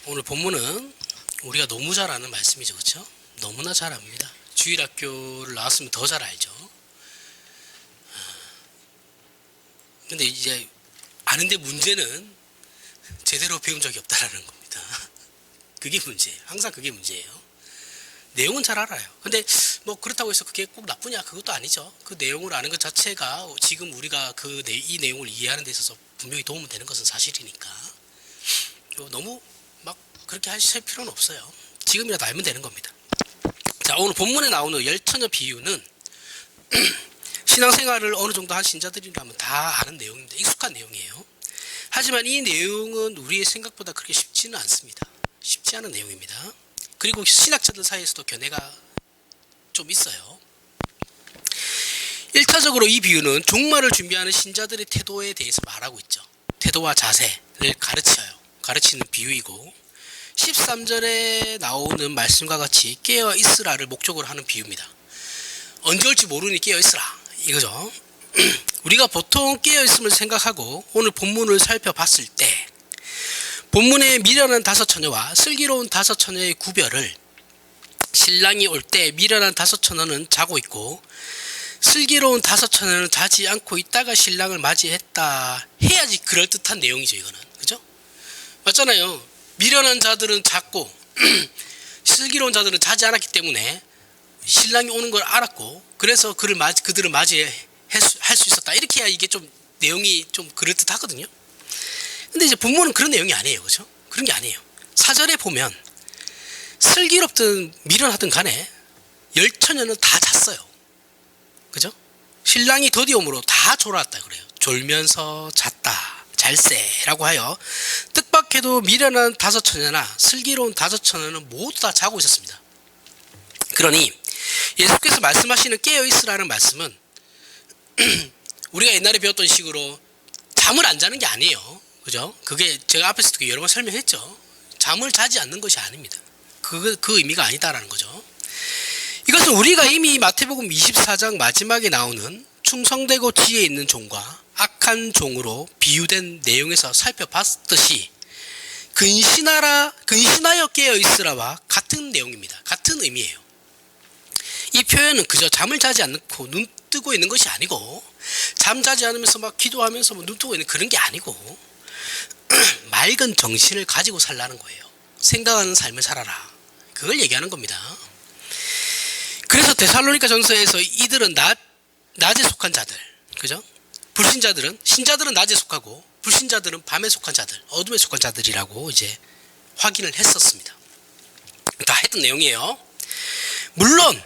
오늘 본문은 우리가 너무 잘 아는 말씀이죠. 그렇죠? 너무나 잘 압니다. 주일학교를 나왔으면 더 잘 알죠. 근데 이제 아는데 문제는 제대로 배운 적이 없다라는 겁니다. 그게 문제예요. 항상 그게 문제예요. 내용은 잘 알아요. 근데 뭐 그렇다고 해서 그게 꼭 나쁘냐? 그것도 아니죠. 그 내용을 아는 것 자체가 지금 우리가 이 내용을 이해하는 데 있어서 분명히 도움이 되는 것은 사실이니까 너무 막 그렇게 하실 필요는 없어요. 지금이라도 알면 되는 겁니다. 자, 오늘 본문에 나오는 열처녀 비유는 신앙생활을 어느 정도 한 신자들이라면 다 아는 내용입니다. 익숙한 내용이에요. 하지만 이 내용은 우리의 생각보다 그렇게 쉽지는 않습니다. 쉽지 않은 내용입니다. 그리고 신학자들 사이에서도 견해가 좀 있어요. 1차적으로 이 비유는 종말을 준비하는 신자들의 태도에 대해서 말하고 있죠. 태도와 자세를 가르치는 비유이고 13절에 나오는 말씀과 같이 깨어 있으라를 목적으로 하는 비유입니다. 언제 올지 모르니 깨어 있으라 이거죠. 우리가 보통 깨어 있음을 생각하고 오늘 본문을 살펴봤을 때 본문의 미련한 다섯 처녀와 슬기로운 다섯 처녀의 구별을 신랑이 올 때 미련한 다섯 처녀는 자고 있고 슬기로운 다섯 처녀는 자지 않고 있다가 신랑을 맞이했다 해야지 그럴듯한 내용이죠. 이거는 그죠? 맞잖아요. 미련한 자들은 잤고 슬기로운 자들은 자지 않았기 때문에 신랑이 오는 걸 알았고 그래서 그들을 맞이할 수 있었다. 이렇게 해야 이게 좀 내용이 좀 그럴듯하거든요. 근데 이제 본문은 그런 내용이 아니에요. 그죠? 그런 게 아니에요. 4절에 보면 슬기롭든 미련하든 간에 열처녀는 다 잤어요. 그죠? 신랑이 더디옴으로 다 졸았다 그래요. 졸면서 잤다. 잘세라고 하여 뜻밖에도 미련한 다섯 처녀나 슬기로운 다섯 처녀는 모두 다 자고 있었습니다. 그러니 예수께서 말씀하시는 깨어있으라는 말씀은 우리가 옛날에 배웠던 식으로 잠을 안 자는 게 아니에요. 그죠? 그게 제가 앞에서도 여러 번 설명했죠. 잠을 자지 않는 것이 아닙니다. 그 의미가 아니다라는 거죠. 이것은 우리가 이미 마태복음 24장 마지막에 나오는 충성되고 지혜 있는 종과 악한 종으로 비유된 내용에서 살펴봤듯이 근신하여 깨어있으라와 같은 내용입니다. 같은 의미예요. 이 표현은 그저 잠을 자지 않고 눈 뜨고 있는 것이 아니고 잠자지 않으면서 막 기도하면서 눈 뜨고 있는 그런 게 아니고 맑은 정신을 가지고 살라는 거예요. 생각하는 삶을 살아라. 그걸 얘기하는 겁니다. 그래서 데살로니가 전서에서 이들은 낮에 속한 자들, 그죠? 신자들은 낮에 속하고 불신자들은 밤에 속한 자들, 어둠에 속한 자들이라고 이제 확인을 했었습니다. 다 했던 내용이에요. 물론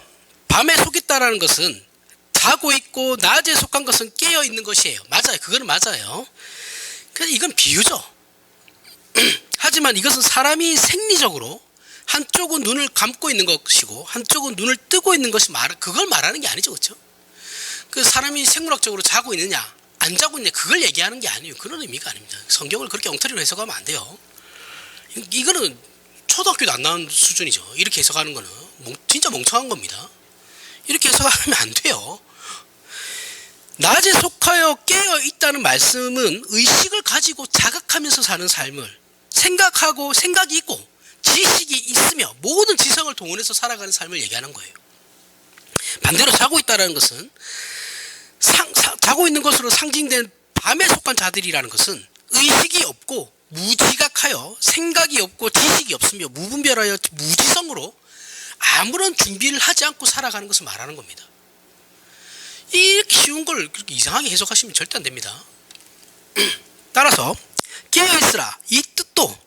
밤에 속있다라는 것은 자고 있고 낮에 속한 것은 깨어 있는 것이에요. 맞아요. 그거는 맞아요. 그래서 이건 비유죠. 하지만 이것은 사람이 생리적으로 한쪽은 눈을 감고 있는 것이고 한쪽은 눈을 뜨고 있는 것이 그걸 말하는 게 아니죠. 그렇죠? 그 사람이 생물학적으로 자고 있느냐 안 자고 있느냐 그걸 얘기하는 게 아니에요. 그런 의미가 아닙니다. 성경을 그렇게 엉터리로 해석하면 안 돼요. 이거는 초등학교도 안 나온 수준이죠. 이렇게 해석하는 거는 진짜 멍청한 겁니다. 이렇게 해석하면 안 돼요. 낮에 속하여 깨어 있다는 말씀은 의식을 가지고 자각하면서 사는 삶을 생각하고 생각이 있고 지식이 있으며 모든 지성을 동원해서 살아가는 삶을 얘기하는 거예요. 반대로 자고 있다는 것은 자고 있는 것으로 상징된 밤에 속한 자들이라는 것은 의식이 없고 무지각하여 생각이 없고 지식이 없으며 무분별하여 무지성으로 아무런 준비를 하지 않고 살아가는 것을 말하는 겁니다. 이렇게 쉬운 걸 그렇게 이상하게 해석하시면 절대 안 됩니다. 따라서 깨어있으라 이 뜻도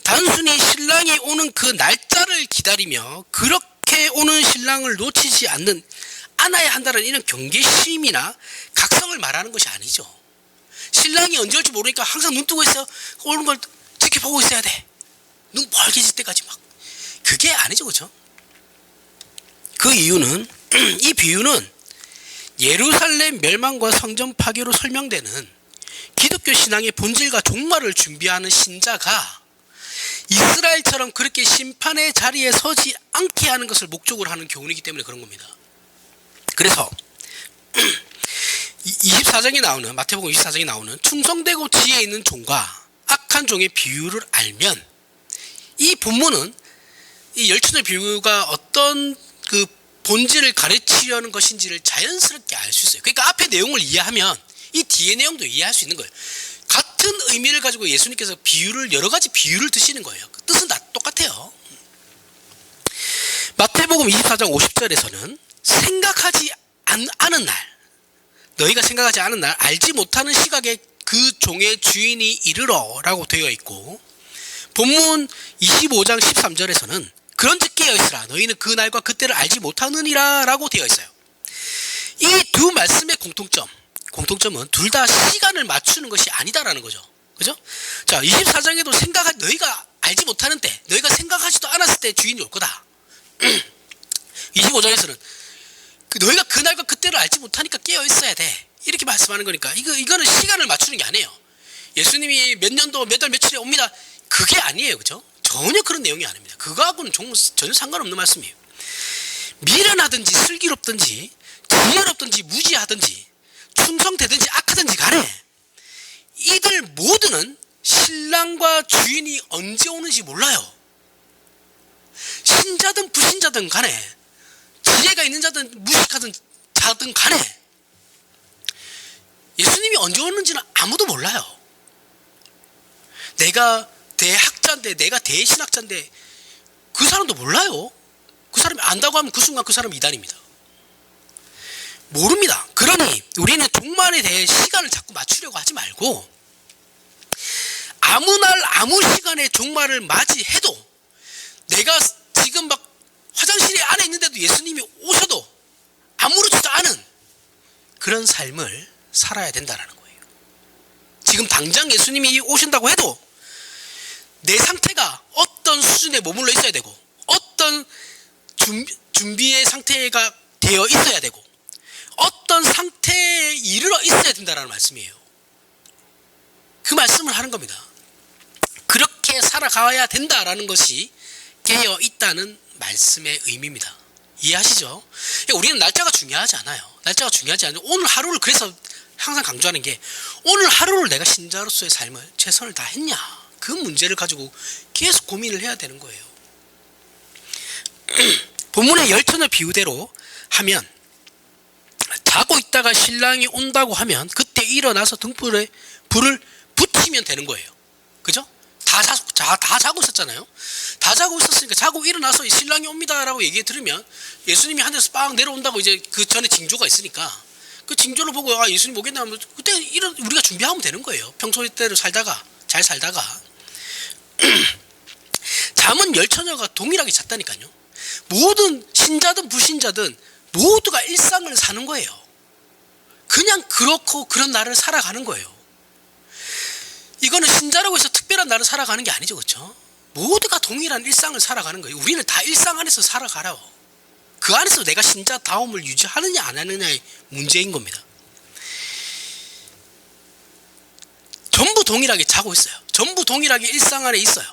단순히 신랑이 오는 그 날짜를 기다리며 그렇게 오는 신랑을 놓치지 않아야 한다는 이런 경계심이나 각성을 말하는 것이 아니죠. 신랑이 언제 올지 모르니까 항상 눈 뜨고 있어요. 오는 걸 지켜보고 있어야 돼. 눈 벌게질 때까지 막. 그게 아니죠. 그렇죠? 그 이유는 이 비유는 예루살렘 멸망과 성전 파괴로 설명되는 기독교 신앙의 본질과 종말을 준비하는 신자가 이스라엘처럼 그렇게 심판의 자리에 서지 않게 하는 것을 목적으로 하는 교훈이기 때문에 그런 겁니다. 그래서 24장에 나오는 마태복음 24장에 나오는 충성되고 지혜 있는 종과 악한 종의 비유를 알면 이 본문은 이 열처녀 비유가 어떤 그 본질을 가르치려는 것인지를 자연스럽게 알 수 있어요. 그러니까 앞에 내용을 이해하면 이 뒤에 내용도 이해할 수 있는 거예요. 같은 의미를 가지고 예수님께서 여러 가지 비유를 드시는 거예요. 그 뜻은 다 똑같아요. 마태복음 24장 50절에서는 생각하지 않은 날, 너희가 생각하지 않은 날, 알지 못하는 시각에 그 종의 주인이 이르러 라고 되어 있고, 본문 25장 13절에서는 그런즉 깨어있으라, 너희는 그 날과 그때를 알지 못하느니라 라고 되어 있어요. 이 두 말씀의 공통점은 둘 다 시간을 맞추는 것이 아니다라는 거죠. 그죠? 자, 24장에도 너희가 알지 못하는 때, 너희가 생각하지도 않았을 때 주인이 올 거다. 25장에서는 너희가 그날과 그때를 알지 못하니까 깨어 있어야 돼, 이렇게 말씀하는 거니까 이거는 시간을 맞추는 게 아니에요. 예수님이 몇 년도 몇 달 며칠에 옵니다, 그게 아니에요. 그죠? 전혀 그런 내용이 아닙니다. 그거하고는 전혀 상관없는 말씀이에요. 미련하든지 슬기롭든지 지혜롭든지 무지하든지 충성되든지 악하든지 간에 이들 모두는 신랑과 주인이 언제 오는지 몰라요. 신자든 불신자든 간에, 지혜가 있는 자든 무식하든 자든 간에 예수님이 언제 오는지는 아무도 몰라요. 내가 대학자인데, 내가 대신학자인데 그 사람도 몰라요. 그 사람이 안다고 하면 그 순간 그 사람은 이단입니다. 모릅니다. 그러니 우리는 종말에 대해 시간을 자꾸 맞추려고 하지 말고, 아무 날 아무 시간에 종말을 맞이해도, 내가 지금 막 화장실에 안에 있는데도 예수님이 오셔도 아무렇지도 않은 그런 삶을 살아야 된다는 거예요. 지금 당장 예수님이 오신다고 해도 내 상태가 어떤 수준에 머물러 있어야 되고, 어떤 준비의 상태가 되어 있어야 되고, 어떤 상태에 이르러 있어야 된다는 말씀이에요. 그 말씀을 하는 겁니다. 그렇게 살아가야 된다라는 것이 깨어 있다는 말씀의 의미입니다. 이해하시죠? 우리는 날짜가 중요하지 않아요. 날짜가 중요하지 않아요. 오늘 하루를, 그래서 항상 강조하는 게, 오늘 하루를 내가 신자로서의 삶을 최선을 다했냐, 그 문제를 가지고 계속 고민을 해야 되는 거예요. 본문의 열처녀 비유대로 하면, 자고 있다가 신랑이 온다고 하면 그때 일어나서 등불에 불을 붙이면 되는 거예요. 그죠? 다 자고 있었잖아요. 다 자고 있었으니까 자고 일어나서 신랑이 옵니다라고 얘기 들으면, 예수님이 하늘에서 빵 내려온다고 이제 그 전에 징조가 있으니까 그 징조를 보고 예수님 오겠나 하면 그때 우리가 준비하면 되는 거예요. 평소대로 잘 살다가. 잠은 열처녀가 동일하게 잤다니까요. 모든 신자든 불신자든 모두가 일상을 사는 거예요. 그냥 그렇고 그런 날을 살아가는 거예요. 이거는 신자라고 해서 특별한 날을 살아가는 게 아니죠. 그렇죠? 모두가 동일한 일상을 살아가는 거예요. 우리는 다 일상 안에서 살아가라. 그 안에서 내가 신자다움을 유지하느냐 안 하느냐의 문제인 겁니다. 전부 동일하게 자고 있어요. 전부 동일하게 일상 안에 있어요.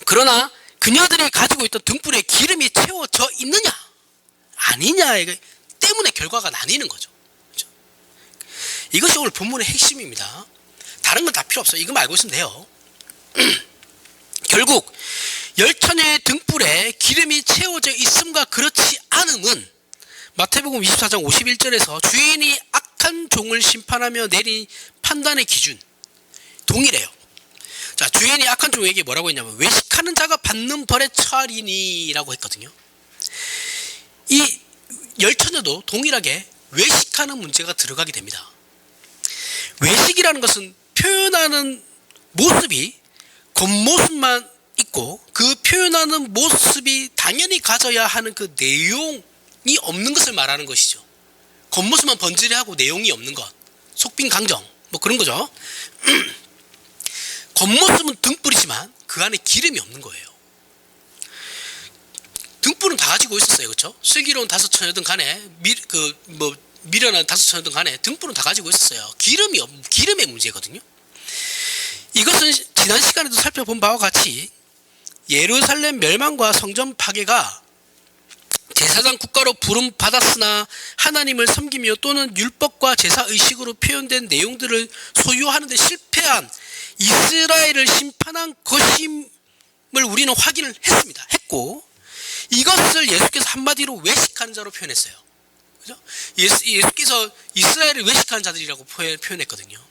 그러나 그녀들이 가지고 있던 등불에 기름이 채워져 있느냐 아니냐 때문에 결과가 나뉘는 거죠. 그렇죠? 이것이 오늘 본문의 핵심입니다. 다른 건 다 필요 없어요. 이것만 알고 있으면 돼요. 결국 열처녀의 등불에 기름이 채워져 있음과 그렇지 않음은 마태복음 24장 51절에서 주인이 악한 종을 심판하며 내린 판단의 기준 동일해요. 자, 주인이 악한 종에게 뭐라고 했냐면, 외식하는 자가 받는 벌에 처하리니 라고 했거든요. 이 열처녀도 동일하게 외식하는 문제가 들어가게 됩니다. 외식이라는 것은 표현하는 모습이 겉모습만 있고, 그 표현하는 모습이 당연히 가져야 하는 그 내용이 없는 것을 말하는 것이죠. 겉모습만 번지르하고 내용이 없는 것, 속빈강정 뭐 그런 거죠. 겉모습은 등불이지만 그 안에 기름이 없는 거예요. 등불은 다 가지고 있었어요. 그렇죠? 슬기로운 다섯 처녀든 간에 미련한 다섯 처녀든 간에 등불은 다 가지고 있었어요. 기름의 문제거든요. 이것은 지난 시간에도 살펴본 바와 같이 예루살렘 멸망과 성전 파괴가 제사장 국가로 부름 받았으나 하나님을 섬기며 또는 율법과 제사의식으로 표현된 내용들을 소유하는 데 실패한 이스라엘을 심판한 것임을 우리는 확인을 했고, 이것을 예수께서 한마디로 외식하는 자로 표현했어요. 그죠? 예수께서 이스라엘을 외식하는 자들이라고 표현했거든요.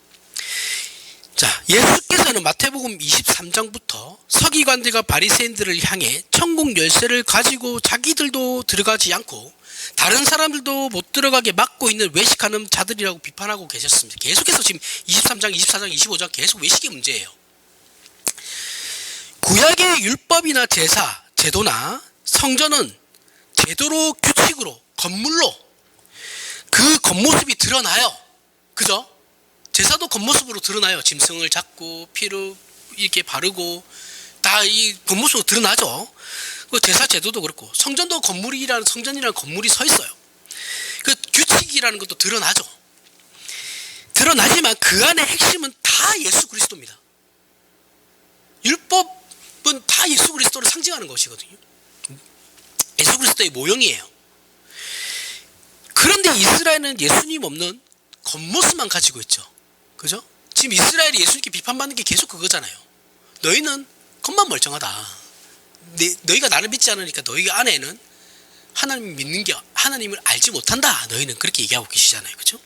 자, 예수께서는 마태복음 23장부터 서기관들과 바리새인들을 향해 천국 열쇠를 가지고 자기들도 들어가지 않고 다른 사람들도 못 들어가게 막고 있는 외식하는 자들이라고 비판하고 계셨습니다. 계속해서 지금 23장, 24장, 25장 계속 외식의 문제예요. 구약의 율법이나 제사, 제도나 성전은 제도로, 규칙으로, 건물로 그 겉모습이 드러나요. 그죠? 제사도 겉모습으로 드러나요. 짐승을 잡고 피를 이렇게 바르고 다 이 겉모습으로 드러나죠. 그 제사 제도도 그렇고 성전도 성전이라는 건물이 서 있어요. 그 규칙이라는 것도 드러나죠. 드러나지만 그 안의 핵심은 다 예수 그리스도입니다. 율법은 다 예수 그리스도를 상징하는 것이거든요. 예수 그리스도의 모형이에요. 그런데 이스라엘은 예수님 없는 겉모습만 가지고 있죠. 그죠? 지금 이스라엘이 예수님께 비판받는 게 계속 그거잖아요. 너희는 겉만 멀쩡하다. 너희가 나를 믿지 않으니까 너희 안에는 하나님을 알지 못한다. 너희는 그렇게 얘기하고 계시잖아요. 그죠?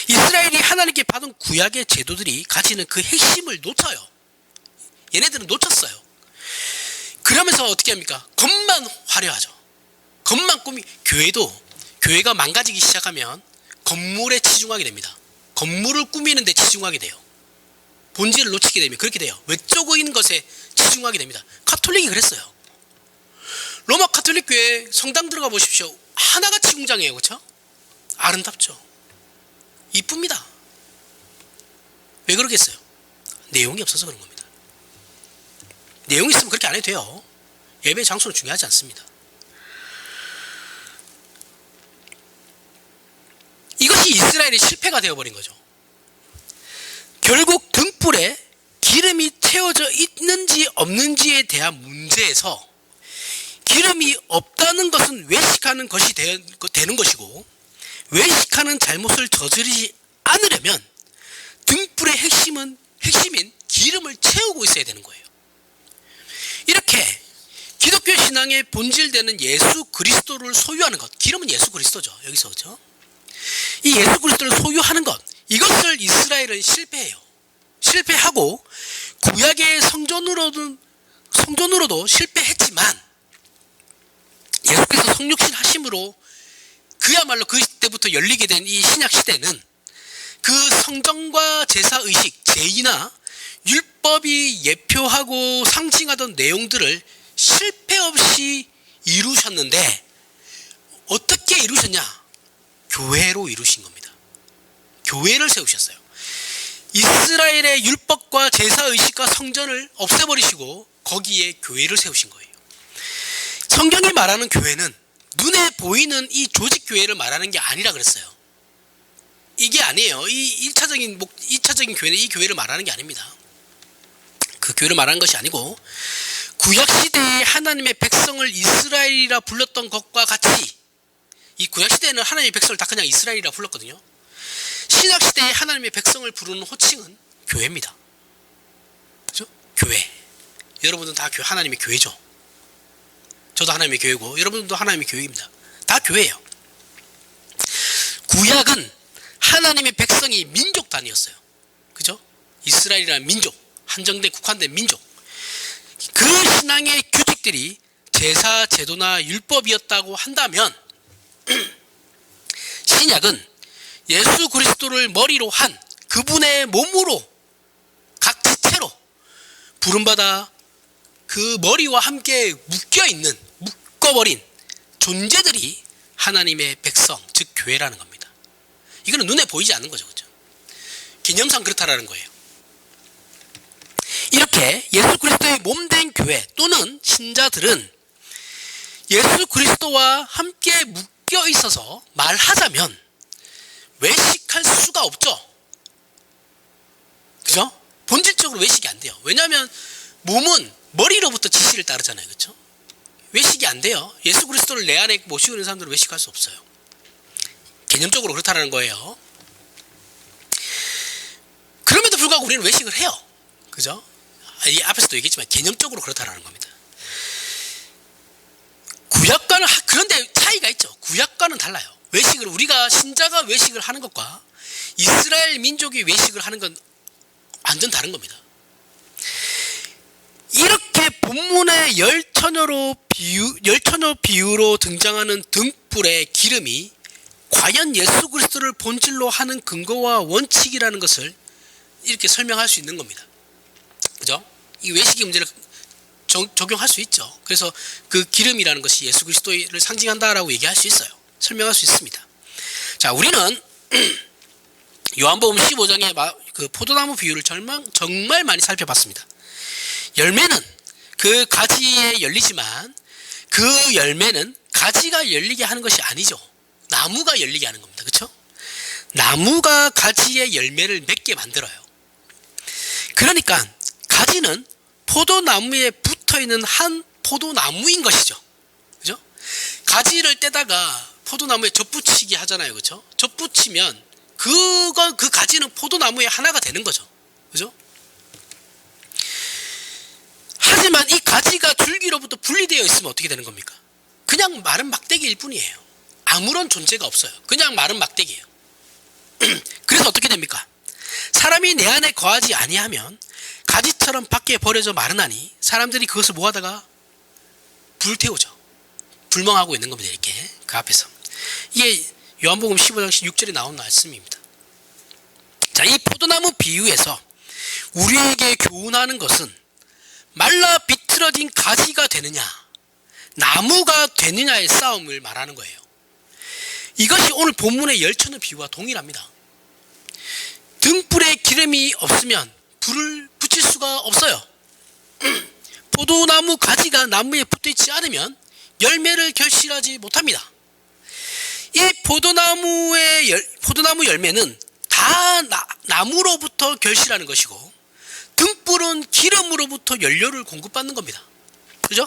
이스라엘이 하나님께 받은 구약의 제도들이 가지는 그 핵심을 놓쳐요. 얘네들은 놓쳤어요. 그러면서 어떻게 합니까? 겉만 화려하죠. 겉만 교회가 망가지기 시작하면 건물에 치중하게 됩니다. 건물을 꾸미는 데 치중하게 돼요. 본질을 놓치게 되면 그렇게 돼요. 외적인 것에 치중하게 됩니다. 가톨릭이 그랬어요. 로마 가톨릭 교회 성당 들어가 보십시오. 하나같이 웅장해요. 그렇죠? 아름답죠. 이쁩니다. 왜 그러겠어요? 내용이 없어서 그런 겁니다. 내용이 있으면 그렇게 안 해도 돼요. 예배 장소는 중요하지 않습니다. 이것이 이스라엘의 실패가 되어버린 거죠. 결국 등불에 기름이 채워져 있는지 없는지에 대한 문제에서 기름이 없다는 것은 외식하는 것이 되는 것이고, 외식하는 잘못을 저지르지 않으려면 등불의 핵심인 기름을 채우고 있어야 되는 거예요. 이렇게 기독교 신앙의 본질되는 예수 그리스도를 소유하는 것, 기름은 예수 그리스도죠. 여기서 그죠? 이 예수 그리스도를 소유하는 것, 이것을 이스라엘은 실패하고 구약의 성전으로도 실패했지만 예수께서 성육신 하심으로 그야말로 그때부터 열리게 된 이 신약 시대는 그 성전과 제사의식, 제의나 율법이 예표하고 상징하던 내용들을 실패 없이 이루셨는데, 어떻게 이루셨냐? 교회로 이루신 겁니다. 교회를 세우셨어요. 이스라엘의 율법과 제사의식과 성전을 없애버리시고 거기에 교회를 세우신 거예요. 성경이 말하는 교회는 눈에 보이는 이 조직교회를 말하는 게 아니라 그랬어요. 이게 아니에요. 이 2차적인 교회는 이 교회를 말하는 게 아닙니다. 그 교회를 말하는 것이 아니고, 구약시대에 하나님의 백성을 이스라엘이라 불렀던 것과 같이, 이 구약시대에는 하나님의 백성을 다 그냥 이스라엘이라 불렀거든요. 신약시대에 하나님의 백성을 부르는 호칭은 교회입니다. 그죠? 교회. 여러분은 다 하나님의 교회죠. 저도 하나님의 교회고 여러분도 하나님의 교회입니다. 다 교회예요. 구약은 하나님의 백성이 민족 단위였어요. 그죠? 이스라엘이라는 민족, 한정된 국한된 민족. 그 신앙의 규칙들이 제사, 제도나 율법이었다고 한다면 신약은 예수 그리스도를 머리로 한 그분의 몸으로 각 지체로 부름받아 그 머리와 함께 묶어버린 존재들이 하나님의 백성, 즉 교회라는 겁니다. 이거는 눈에 보이지 않는 거죠. 그렇죠? 개념상 그렇다라는 거예요. 이렇게 예수 그리스도의 몸된 교회 또는 신자들은 예수 그리스도와 함께 묶여 있어서 말하자면 외식할 수가 없죠. 그죠? 본질적으로 외식이 안 돼요. 왜냐하면 몸은 머리로부터 지시를 따르잖아요. 그렇죠? 외식이 안 돼요. 예수 그리스도를 내 안에 모시고 있는 사람들은 외식할 수 없어요. 개념적으로 그렇다는 거예요. 그럼에도 불구하고 우리는 외식을 해요. 그죠? 이 앞에서도 얘기했지만 개념적으로 그렇다라는 겁니다. 구약과는 그런데 차이가 있죠. 구약과는 달라요. 외식을 우리가 신자가 외식을 하는 것과 이스라엘 민족이 외식을 하는 건 완전 다른 겁니다. 이렇게 본문의 열처녀 비유로 등장하는 등불의 기름이 과연 예수 그리스도를 본질로 하는 근거와 원칙이라는 것을 이렇게 설명할 수 있는 겁니다. 그죠? 이 외식의 문제를 적용할 수 있죠. 그래서 그 기름이라는 것이 예수 그리스도를 상징한다라고 얘기할 수 있어요. 설명할 수 있습니다. 자, 우리는 요한복음 15장의 그 포도나무 비유를 정말 많이 살펴봤습니다. 열매는 그 가지에 열리지만 그 열매는 가지가 열리게 하는 것이 아니죠. 나무가 열리게 하는 겁니다. 그렇죠? 나무가 가지의 열매를 맺게 만들어요. 그러니까 가지는 포도나무에 붙어있는 한 포도나무인 것이죠. 그죠? 가지를 떼다가 포도나무에 젖붙이기 하잖아요. 그죠? 젖붙이면 그 가지는 포도나무의 하나가 되는 거죠. 그죠? 하지만 이 가지가 줄기로부터 분리되어 있으면 어떻게 되는 겁니까? 그냥 마른 막대기일 뿐이에요. 아무런 존재가 없어요. 그냥 마른 막대기예요. 그래서 어떻게 됩니까? 사람이 내 안에 거하지 아니하면 가지처럼 밖에 버려져 마르나니 사람들이 그것을 뭐하다가 불태우죠. 불멍하고 있는 겁니다. 이렇게 그 앞에서. 이게 요한복음 15장 6절에 나온 말씀입니다. 자, 이 포도나무 비유에서 우리에게 교훈하는 것은 말라 비틀어진 가지가 되느냐 나무가 되느냐의 싸움을 말하는 거예요. 이것이 오늘 본문의 열처녀 비유와 동일합니다. 등불에 기름이 없으면 불을 붙일 수가 없어요. 포도나무 가지가 나무에 붙어있지 않으면 열매를 결실하지 못합니다. 이 포도나무 열매는 다 나무로부터 결실하는 것이고 등불은 기름으로부터 연료를 공급받는 겁니다. 그죠?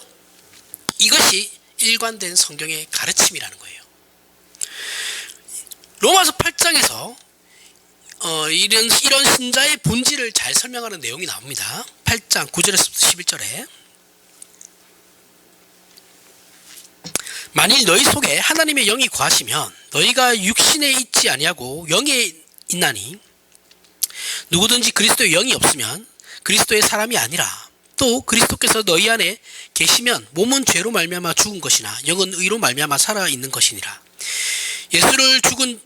이것이 일관된 성경의 가르침이라는 거예요. 로마서 8장에서 이런 신자의 본질을 잘 설명하는 내용이 나옵니다. 8장 9절에서부터 11절에 만일 너희 속에 하나님의 영이 거하시면 너희가 육신에 있지 아니하고 영에 있나니 누구든지 그리스도의 영이 없으면 그리스도의 사람이 아니라 또 그리스도께서 너희 안에 계시면 몸은 죄로 말미암아 죽은 것이나 영은 의로 말미암아 살아있는 것이니라. 예수를 죽은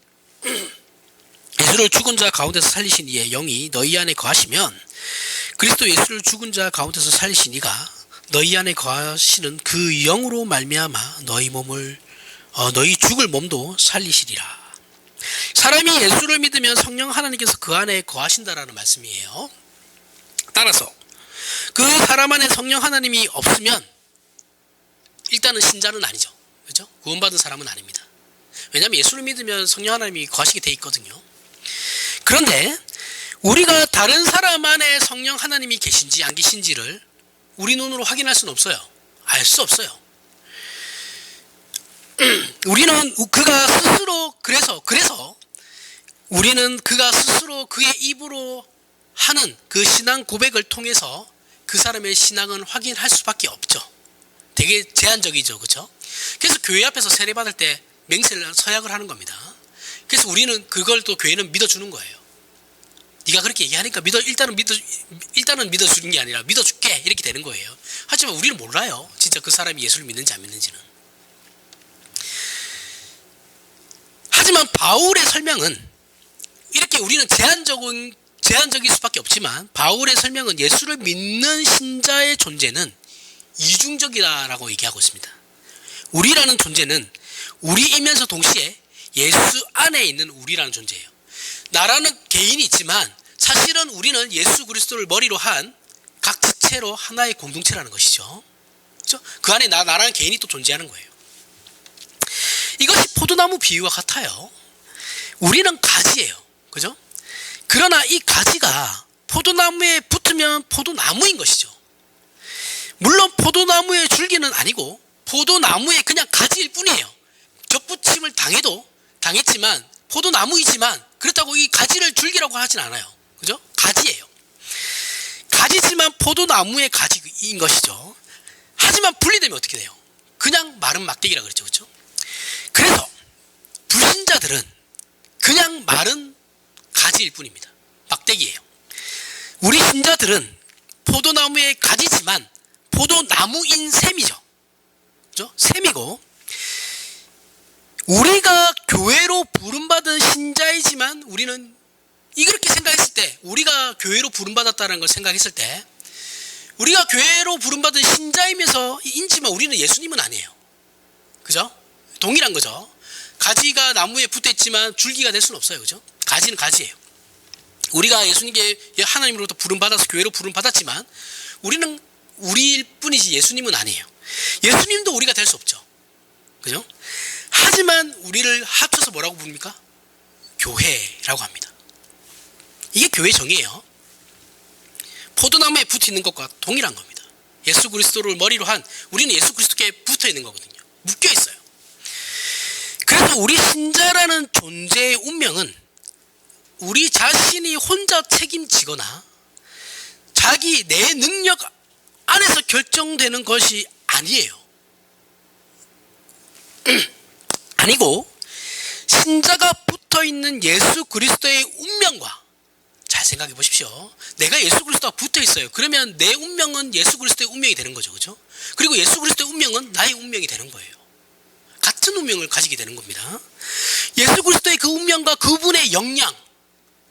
자 가운데서 살리신 이의 영이 너희 안에 거하시면 그리스도 예수를 죽은 자 가운데서 살리신 이가 너희 안에 거하시는 그 영으로 말미암아 너희 죽을 몸도 살리시리라. 사람이 예수를 믿으면 성령 하나님께서 그 안에 거하신다라는 말씀이에요. 따라서 그 사람 안에 성령 하나님이 없으면 일단은 신자는 아니죠. 그렇죠? 구원받은 사람은 아닙니다. 왜냐하면 예수를 믿으면 성령 하나님이 거하시게 돼 있거든요. 그런데 우리가 다른 사람 안에 성령 하나님이 계신지 안 계신지를 우리 눈으로 확인할 수는 없어요. 알 수 없어요. 우리는 그가 스스로 그래서 우리는 그가 스스로 그의 입으로 하는 그 신앙 고백을 통해서 그 사람의 신앙은 확인할 수밖에 없죠. 되게 제한적이죠. 그렇죠? 그래서 교회 앞에서 세례받을 때 맹세를 서약을 하는 겁니다. 그래서 우리는 그걸 또 교회는 믿어주는 거예요. 네가 그렇게 얘기하니까 일단은 믿어주는 게 아니라 믿어줄게 이렇게 되는 거예요. 하지만 우리는 몰라요. 진짜 그 사람이 예수를 믿는지 안 믿는지는. 하지만 바울의 설명은 이렇게 우리는 제한적일 수밖에 없지만 바울의 설명은 예수를 믿는 신자의 존재는 이중적이다라고 얘기하고 있습니다. 우리라는 존재는 우리이면서 동시에 예수 안에 있는 우리라는 존재예요. 나라는 개인이 있지만 사실은 우리는 예수 그리스도를 머리로 한 각 지체로 하나의 공동체라는 것이죠. 그렇죠? 그 안에 나라는 개인이 또 존재하는 거예요. 이것이 포도나무 비유와 같아요. 우리는 가지예요. 그죠? 그러나 이 가지가 포도나무에 붙으면 포도나무인 것이죠. 물론 포도나무의 줄기는 아니고 포도나무의 그냥 가지일 뿐이에요. 젖붙임을 당했지만 포도나무이지만 그렇다고 이 가지를 줄기라고 하진 않아요. 그죠? 가지예요. 가지지만 포도나무의 가지인 것이죠. 하지만 분리되면 어떻게 돼요? 그냥 마른 막대기라 그랬죠. 그렇죠? 그래서 불신자들은 그냥 마른 가지일 뿐입니다. 막대기예요. 우리 신자들은 포도나무의 가지지만 포도나무인 셈이죠. 그죠? 셈이고, 우리가 교회로 부름받은 신자이지만 우리는 이렇게 생각했을 때, 우리가 교회로 부름받았다는 걸 생각했을 때, 우리가 교회로 부름받은 신자이면서 인지만 우리는 예수님은 아니에요. 그죠? 동일한 거죠. 가지가 나무에 붙어있지만 줄기가 될 수는 없어요. 그죠? 가지는 가지예요. 우리가 예수님께 하나님으로부터 부름받아서 교회로 부름받았지만 우리는 우리일 뿐이지 예수님은 아니에요. 예수님도 우리가 될 수 없죠. 그죠? 하지만 우리를 합쳐서 뭐라고 부릅니까? 교회라고 합니다. 이게 교회 정의예요. 포도나무에 붙어 있는 것과 동일한 겁니다. 예수 그리스도를 머리로 한 우리는 예수 그리스도께 붙어 있는 거거든요. 묶여 있어요. 그래서 우리 신자라는 존재의 운명은 우리 자신이 혼자 책임지거나 자기 내 능력 안에서 결정되는 것이 아니에요. 아니고 신자가 붙어있는 예수 그리스도의 운명과, 잘 생각해 보십시오. 내가 예수 그리스도와 붙어 있어요. 그러면 내 운명은 예수 그리스도의 운명이 되는 거죠. 그렇죠? 그리고 예수 그리스도의 운명은 나의 운명이 되는 거예요. 같은 운명을 가지게 되는 겁니다. 예수 그리스도의 그 운명과 그분의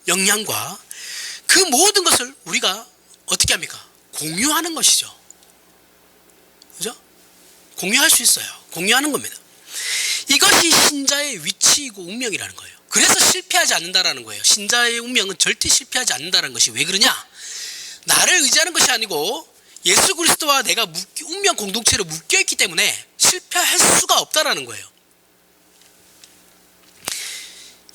영향과 그 모든 것을 우리가 어떻게 합니까? 공유하는 것이죠. 그죠? 공유할 수 있어요. 공유하는 겁니다. 이것이 신자의 위치이고 운명이라는 거예요. 그래서 실패하지 않는다라는 거예요. 신자의 운명은 절대 실패하지 않는다는 것이 왜 그러냐? 나를 의지하는 것이 아니고 예수 그리스도와 내가 운명 공동체로 묶여있기 때문에 실패할 수가 없다라는 거예요.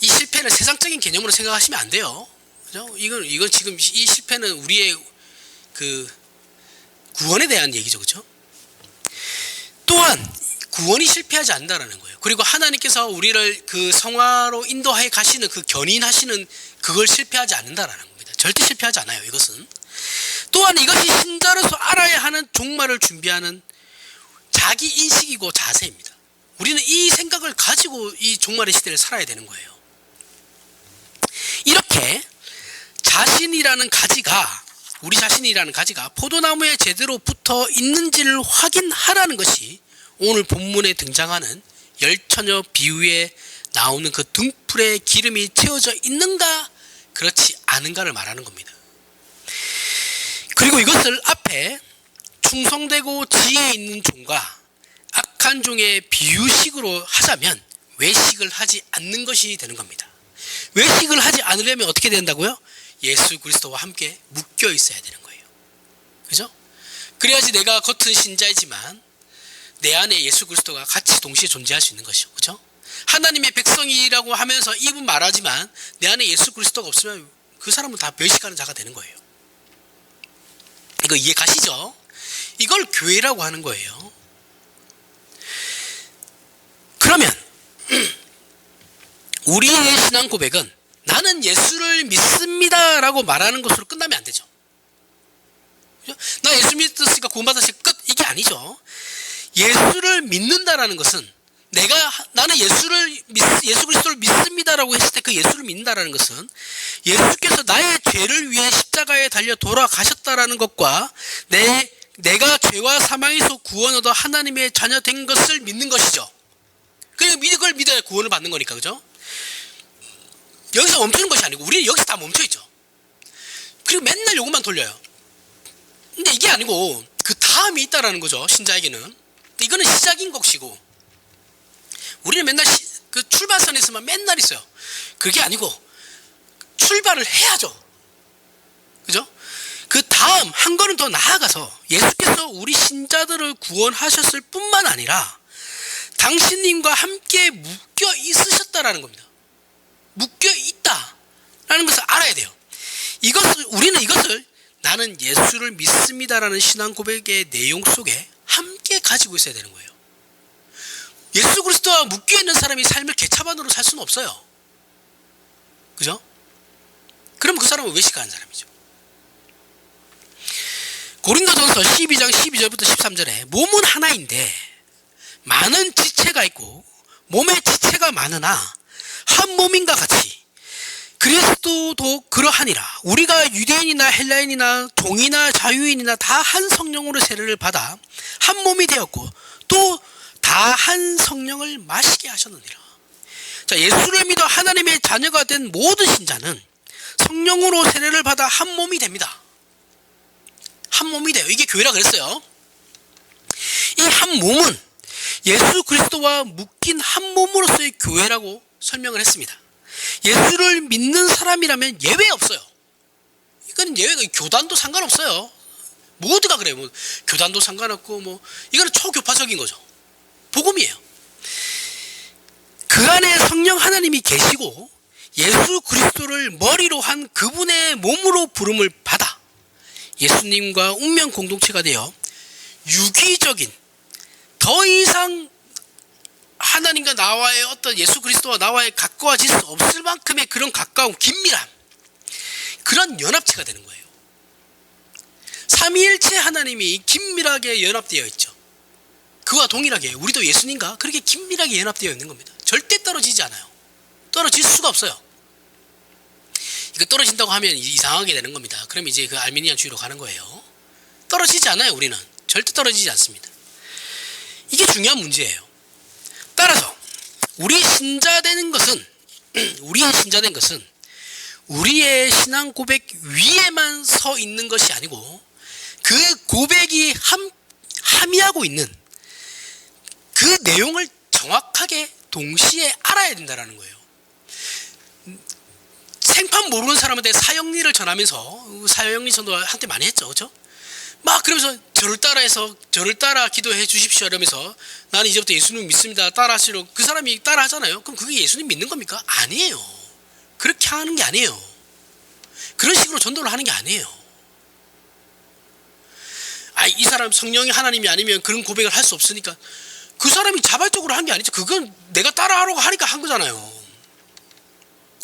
이 실패는 세상적인 개념으로 생각하시면 안 돼요. 그죠? 이건 지금 이 실패는 우리의 그 구원에 대한 얘기죠. 그죠? 또한 구원이 실패하지 않는다라는 거예요. 그리고 하나님께서 우리를 그 성화로 인도해 가시는 그 견인하시는 그걸 실패하지 않는다라는 겁니다. 절대 실패하지 않아요. 이것은. 또한 이것이 신자로서 알아야 하는 종말을 준비하는 자기 인식이고 자세입니다. 우리는 이 생각을 가지고 이 종말의 시대를 살아야 되는 거예요. 이렇게 우리 자신이라는 가지가 포도나무에 제대로 붙어 있는지를 확인하라는 것이 오늘 본문에 등장하는 열처녀 비유에 나오는 그 등불에 기름이 채워져 있는가 그렇지 않은가를 말하는 겁니다. 그리고 이것을 앞에 충성되고 지혜 있는 종과 악한 종의 비유식으로 하자면 외식을 하지 않는 것이 되는 겁니다. 외식을 하지 않으려면 어떻게 된다고요? 예수 그리스도와 함께 묶여 있어야 되는 거예요. 그죠? 그래야지 내가 겉은 신자이지만 내 안에 예수 그리스도가 같이 동시에 존재할 수 있는 것이죠. 그죠? 하나님의 백성이라고 하면서 입은 말하지만 내 안에 예수 그리스도가 없으면 그 사람은 다 멸시하는 자가 되는 거예요. 이거 이해 가시죠? 이걸 교회라고 하는 거예요. 그러면 우리의 신앙 고백은 나는 예수를 믿습니다라고 말하는 것으로 끝나면 안 되죠. 나 예수 믿었으니까 구원받았으니까 끝, 이게 아니죠. 예수를 믿는다라는 것은 나는 예수 그리스도를 믿습니다라고 했을 때 그 예수를 믿는다라는 것은 예수께서 나의 죄를 위해 십자가에 달려 돌아가셨다라는 것과 내가 죄와 사망에서 구원 얻어 하나님의 자녀 된 것을 믿는 것이죠. 그걸 믿어야 구원을 받는 거니까. 그죠? 여기서 멈추는 것이 아니고 우리는 여기서 다 멈춰있죠. 그리고 맨날 요것만 돌려요. 근데 이게 아니고 그 다음이 있다라는 거죠. 신자에게는. 이거는 시작인 것이고 우리는 맨날 그 출발선에서만 맨날 있어요. 그게 아니고 출발을 해야죠. 그죠? 그 다음 한 걸음 더 나아가서 예수께서 우리 신자들을 구원하셨을 뿐만 아니라 당신님과 함께 묶여 있으셨다라는 겁니다. 묶여 있다라는 것을 알아야 돼요. 우리는 이것을 나는 예수를 믿습니다라는 신앙 고백의 내용 속에 함께 가지고 있어야 되는 거예요. 예수 그리스도와 묶여 있는 사람이 삶을 개차반으로 살 수는 없어요. 그죠? 그럼 그 사람은 외식하는 사람이죠. 고린도전서 12장 12절부터 13절에 몸은 하나인데 많은 지체가 있고 몸에 지체가 많으나 한 몸인가 같이 그리스도도 그러하니라. 우리가 유대인이나 헬라인이나 종이나 자유인이나 다 한 성령으로 세례를 받아 한 몸이 되었고 또 다 한 성령을 마시게 하셨느니라. 자, 예수를 믿어 하나님의 자녀가 된 모든 신자는 성령으로 세례를 받아 한 몸이 됩니다. 한 몸이 돼요. 이게 교회라 그랬어요. 이 한 몸은 예수 그리스도와 묶인 한 몸으로서의 교회라고 설명을 했습니다. 예수를 믿는 사람이라면 예외 없어요. 이거는 예외가, 교단도 상관없어요. 모두가 그래요. 뭐 교단도 상관없고, 뭐 이거는 초교파적인 거죠. 복음이에요. 그 안에 성령 하나님이 계시고 예수 그리스도를 머리로 한 그분의 몸으로 부름을 받아 예수님과 운명 공동체가 되어 유기적인, 더 이상 하나님과 나와의 어떤 예수 그리스도와 나와의 가까워질 수 없을 만큼의 그런 가까운 긴밀한 그런 연합체가 되는 거예요. 삼위일체 하나님이 긴밀하게 연합되어 있죠. 그와 동일하게 우리도 예수님과 그렇게 긴밀하게 연합되어 있는 겁니다. 절대 떨어지지 않아요. 떨어질 수가 없어요. 이거 떨어진다고 하면 이상하게 되는 겁니다. 그럼 이제 그 알미니안주의로 가는 거예요. 떨어지지 않아요. 우리는 절대 떨어지지 않습니다. 이게 중요한 문제예요. 따라서 우리의 신자된 것은 우리의 신앙 고백 위에만 서 있는 것이 아니고 그 고백이 함의하고 있는 그 내용을 정확하게 동시에 알아야 된다는 거예요. 생판 모르는 사람한테 사형리를 전하면서, 사형리 전도 한때 많이 했죠, 그렇죠? 막 그러면서 저를 따라 기도해 주십시오 이러면서 나는 이제부터 예수님 믿습니다 따라하시려고 그 사람이 따라하잖아요. 그럼 그게 예수님 믿는 겁니까? 아니에요. 그렇게 하는 게 아니에요. 그런 식으로 전도를 하는 게 아니에요. 이 사람 성령이 하나님이 아니면 그런 고백을 할 수 없으니까 그 사람이 자발적으로 한 게 아니죠. 그건 내가 따라하라고 하니까 한 거잖아요.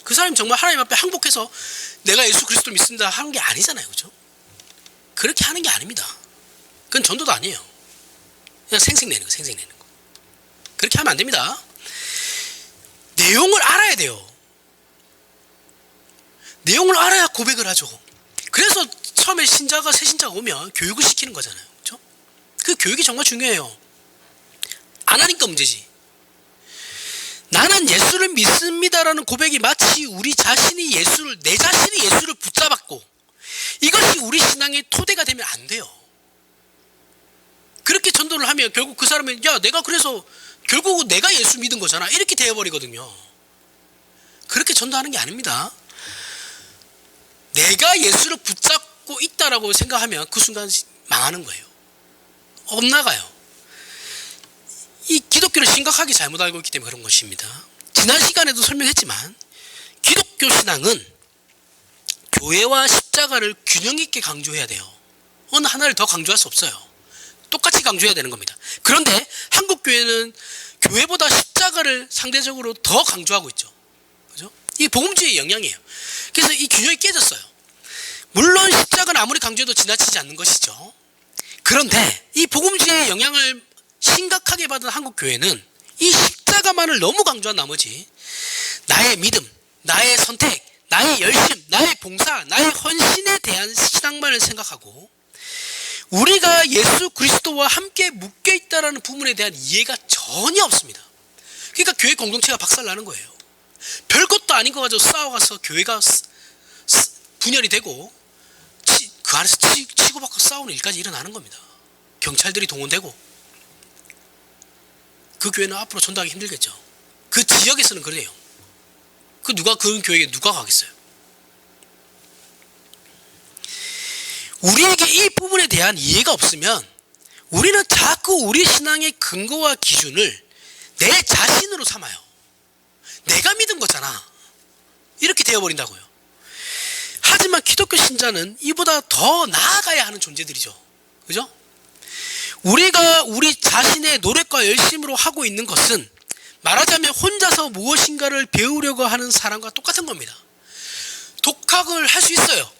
그 사람이 정말 하나님 앞에 항복해서 내가 예수 그리스도 믿습니다 하는 게 아니잖아요. 그렇죠? 그렇게 하는 게 아닙니다. 그건 전도도 아니에요. 그냥 생색내는 거. 그렇게 하면 안 됩니다. 내용을 알아야 돼요. 내용을 알아야 고백을 하죠. 그래서 처음에 새 신자가 오면 교육을 시키는 거잖아요. 그렇죠? 그 교육이 정말 중요해요. 안 하니까 문제지. 나는 예수를 믿습니다라는 고백이 마치 내 자신이 예수를 붙잡았고 이것이 우리 신앙의 토대가 되면 안 돼요. 그렇게 전도를 하면 결국 그 사람은 내가 그래서 결국 내가 예수 믿은 거잖아 이렇게 되어버리거든요. 그렇게 전도하는 게 아닙니다. 내가 예수를 붙잡고 있다라고 생각하면 그 순간 망하는 거예요. 엇나가요. 이 기독교를 심각하게 잘못 알고 있기 때문에 그런 것입니다. 지난 시간에도 설명했지만 기독교 신앙은 교회와 십자가를 균형 있게 강조해야 돼요. 어느 하나를 더 강조할 수 없어요. 똑같이 강조해야 되는 겁니다. 그런데 한국 교회는 교회보다 십자가를 상대적으로 더 강조하고 있죠. 그죠? 이게 복음주의의 영향이에요. 그래서 이 균형이 깨졌어요. 물론 십자가는 아무리 강조해도 지나치지 않는 것이죠. 그런데 이 복음주의의 영향을 심각하게 받은 한국 교회는 이 십자가만을 너무 강조한 나머지 나의 믿음, 나의 선택, 나의 열심, 나의 봉사, 나의 헌신에 대한 신앙만을 생각하고 우리가 예수 그리스도와 함께 묶여있다는 부분에 대한 이해가 전혀 없습니다. 그러니까 교회 공동체가 박살나는 거예요. 별것도 아닌 거 가지고 싸워가서 교회가 분열이 되고 그 안에서 치고받고 싸우는 일까지 일어나는 겁니다. 경찰들이 동원되고 그 교회는 앞으로 전도하기 힘들겠죠. 그 지역에서는 그래요. 그런 교회에 누가 가겠어요? 우리에게 이 부분에 대한 이해가 없으면 우리는 자꾸 우리 신앙의 근거와 기준을 내 자신으로 삼아요. 내가 믿은 거잖아. 이렇게 되어버린다고요. 하지만 기독교 신자는 이보다 더 나아가야 하는 존재들이죠. 그죠? 우리가 우리 자신의 노력과 열심으로 하고 있는 것은 말하자면 혼자서 무엇인가를 배우려고 하는 사람과 똑같은 겁니다. 독학을 할 수 있어요.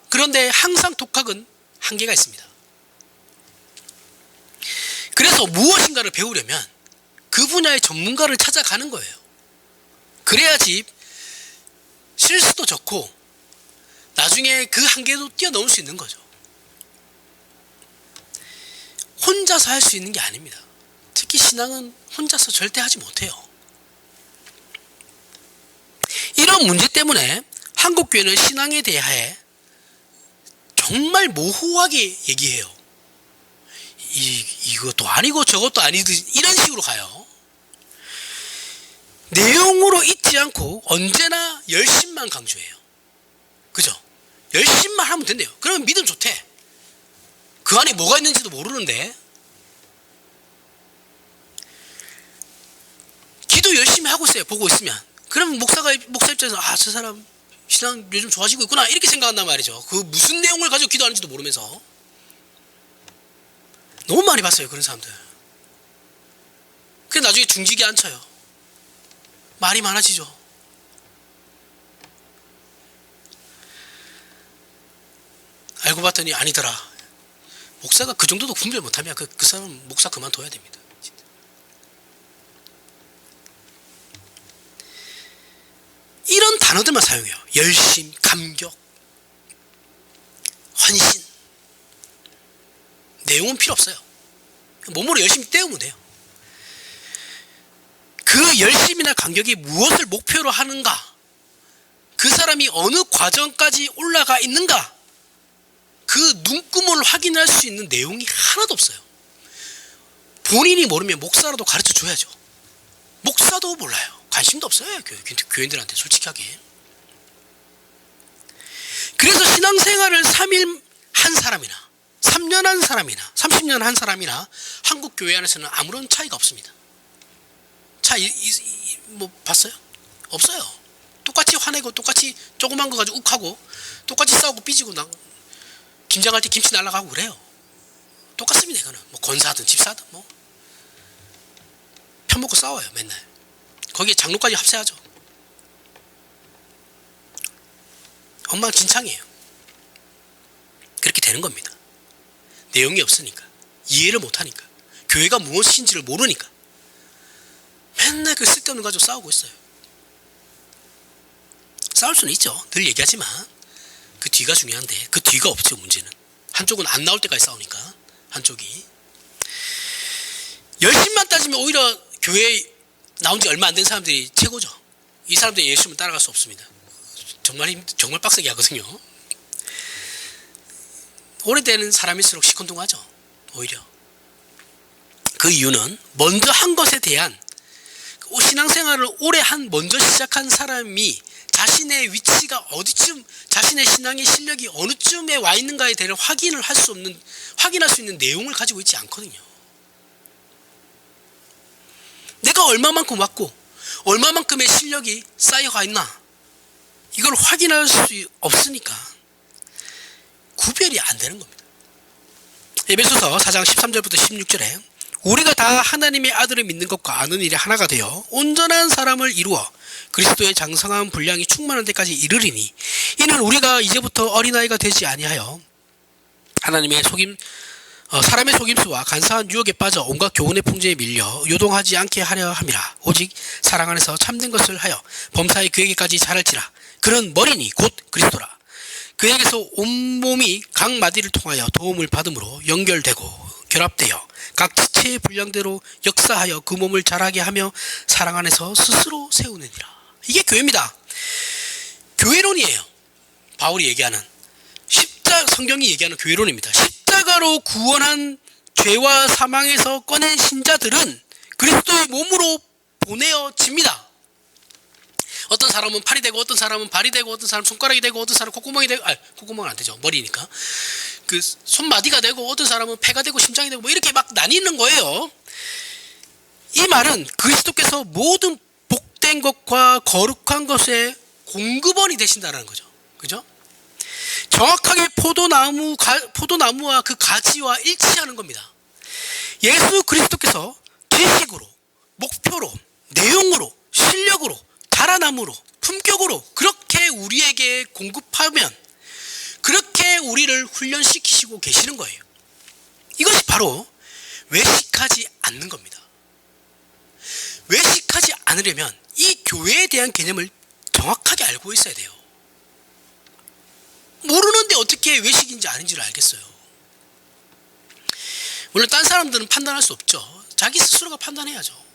그런데 항상 독학은 한계가 있습니다. 그래서 무엇인가를 배우려면 그 분야의 전문가를 찾아가는 거예요. 그래야지 실수도 적고 나중에 그 한계도 뛰어넘을 수 있는 거죠. 혼자서 할 수 있는 게 아닙니다. 특히 신앙은 혼자서 절대 하지 못해요. 이런 문제 때문에 한국교회는 신앙에 대해 정말 모호하게 얘기해요. 이것도 아니고 저것도 아니듯 이런 식으로 가요. 내용으로 잊지 않고 언제나 열심만 강조해요. 그죠? 열심만 하면 된대요. 그러면 믿음 좋대. 그 안에 뭐가 있는지도 모르는데 기도 열심히 하고 있어요. 보고 있으면. 그러면 목사 입장에서 저 사람 신앙 요즘 좋아지고 있구나 이렇게 생각한단 말이죠. 그 무슨 내용을 가지고 기도하는지도 모르면서. 너무 많이 봤어요. 그런 사람들. 그래 나중에 중직에 앉혀요. 말이 많아지죠. 알고 봤더니 아니더라. 목사가 그 정도도 분별 못하면 그 사람 목사 그만둬야 됩니다. 이런 단어들만 사용해요. 열심, 감격, 헌신. 내용은 필요 없어요. 몸으로 열심히 때우면 돼요. 그 열심이나 감격이 무엇을 목표로 하는가? 그 사람이 어느 과정까지 올라가 있는가? 그 눈구멍을 확인할 수 있는 내용이 하나도 없어요. 본인이 모르면 목사라도 가르쳐 줘야죠. 목사도 몰라요. 관심도 없어요. 교인들한테 솔직하게. 그래서 신앙생활을 3일 한 사람이나 3년 한 사람이나 30년 한 사람이나 한국 교회 안에서는 아무런 차이가 없습니다. 뭐 봤어요? 없어요. 똑같이 화내고 똑같이 조그만 거 가지고 욱하고 똑같이 싸우고 삐지고 김장할 때 김치 날라가고 그래요. 똑같습니다. 이거는 뭐 권사든 집사든 뭐 편먹고 싸워요. 맨날. 거기에 장로까지 합세하죠. 엉망진창이에요. 그렇게 되는 겁니다. 내용이 없으니까. 이해를 못하니까. 교회가 무엇인지를 모르니까. 맨날 그 쓸데없는 거 가지고 싸우고 있어요. 싸울 수는 있죠. 늘 얘기하지만 그 뒤가 중요한데 그 뒤가 없죠. 문제는. 한쪽은 안 나올 때까지 싸우니까. 한쪽이. 열심만 따지면 오히려 교회에 나온 지 얼마 안 된 사람들이 최고죠. 이 사람들이 예수님을 따라갈 수 없습니다. 정말 빡세게 하거든요. 오래되는 사람일수록 시큰둥하죠. 오히려. 그 이유는 먼저 한 것에 대한 신앙생활을 오래 먼저 시작한 사람이 자신의 위치가 어디쯤, 자신의 신앙의 실력이 어느 쯤에 와 있는가에 대한 확인할 수 있는 내용을 가지고 있지 않거든요. 내가 얼마만큼 왔고 얼마만큼의 실력이 쌓여가 있나 이걸 확인할 수 없으니까 구별이 안 되는 겁니다. 에베소서 4장 13절부터 16절에 우리가 다 하나님의 아들을 믿는 것과 아는 일이 하나가 되어 온전한 사람을 이루어 그리스도의 장성한 분량이 충만한 데까지 이르리니 이는 우리가 이제부터 어린아이가 되지 아니하여 하나님의 사람의 속임수와 간사한 유혹에 빠져 온갖 교훈의 풍조에 밀려 요동하지 않게 하려 함이라. 오직 사랑 안에서 참된 것을 하여 범사에 그에게까지 자랄지라. 그는 머리니 곧 그리스도라. 그에게서 온몸이 각 마디를 통하여 도움을 받음으로 연결되고 결합되어 각 지체의 분량대로 역사하여 그 몸을 자라게 하며 사랑 안에서 스스로 세우느니라. 이게 교회입니다. 교회론이에요. 바울이 얘기하는 성경이 얘기하는 교회론입니다. 십자가로 구원한 죄와 사망에서 꺼낸 신자들은 그리스도의 몸으로 보내어집니다. 어떤 사람은 팔이 되고 어떤 사람은 발이 되고 어떤 사람은 손가락이 되고 어떤 사람은 콧구멍이 되고 콧구멍은 안 되죠. 머리니까. 그 손마디가 되고 어떤 사람은 폐가 되고 심장이 되고 뭐 이렇게 막 나뉘는 거예요. 이 말은 그리스도께서 모든 복된 것과 거룩한 것의 공급원이 되신다는 거죠. 그죠? 정확하게 포도나무와 그 가지와 일치하는 겁니다. 예수 그리스도께서 지식으로, 목표로, 내용으로, 실력으로, 자라남으로, 품격으로 그렇게 우리에게 공급하면 그렇게 우리를 훈련시키시고 계시는 거예요. 이것이 바로 외식하지 않는 겁니다. 외식하지 않으려면 이 교회에 대한 개념을 정확하게 알고 있어야 돼요. 모르는데 어떻게 외식인지 아닌지를 알겠어요. 물론 딴 사람들은 판단할 수 없죠. 자기 스스로가 판단해야죠.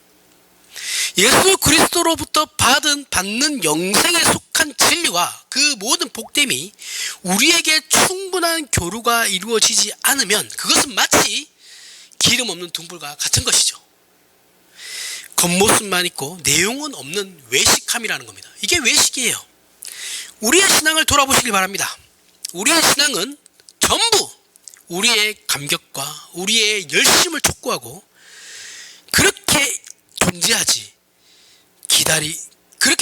예수 그리스도로부터 받는 영생에 속한 진리와 그 모든 복됨이 우리에게 충분한 교류가 이루어지지 않으면 그것은 마치 기름 없는 등불과 같은 것이죠. 겉모습만 있고 내용은 없는 외식함이라는 겁니다. 이게 외식이에요. 우리의 신앙을 돌아보시길 바랍니다. 우리의 신앙은 전부 우리의 감격과 우리의 열심을 촉구하고 그렇게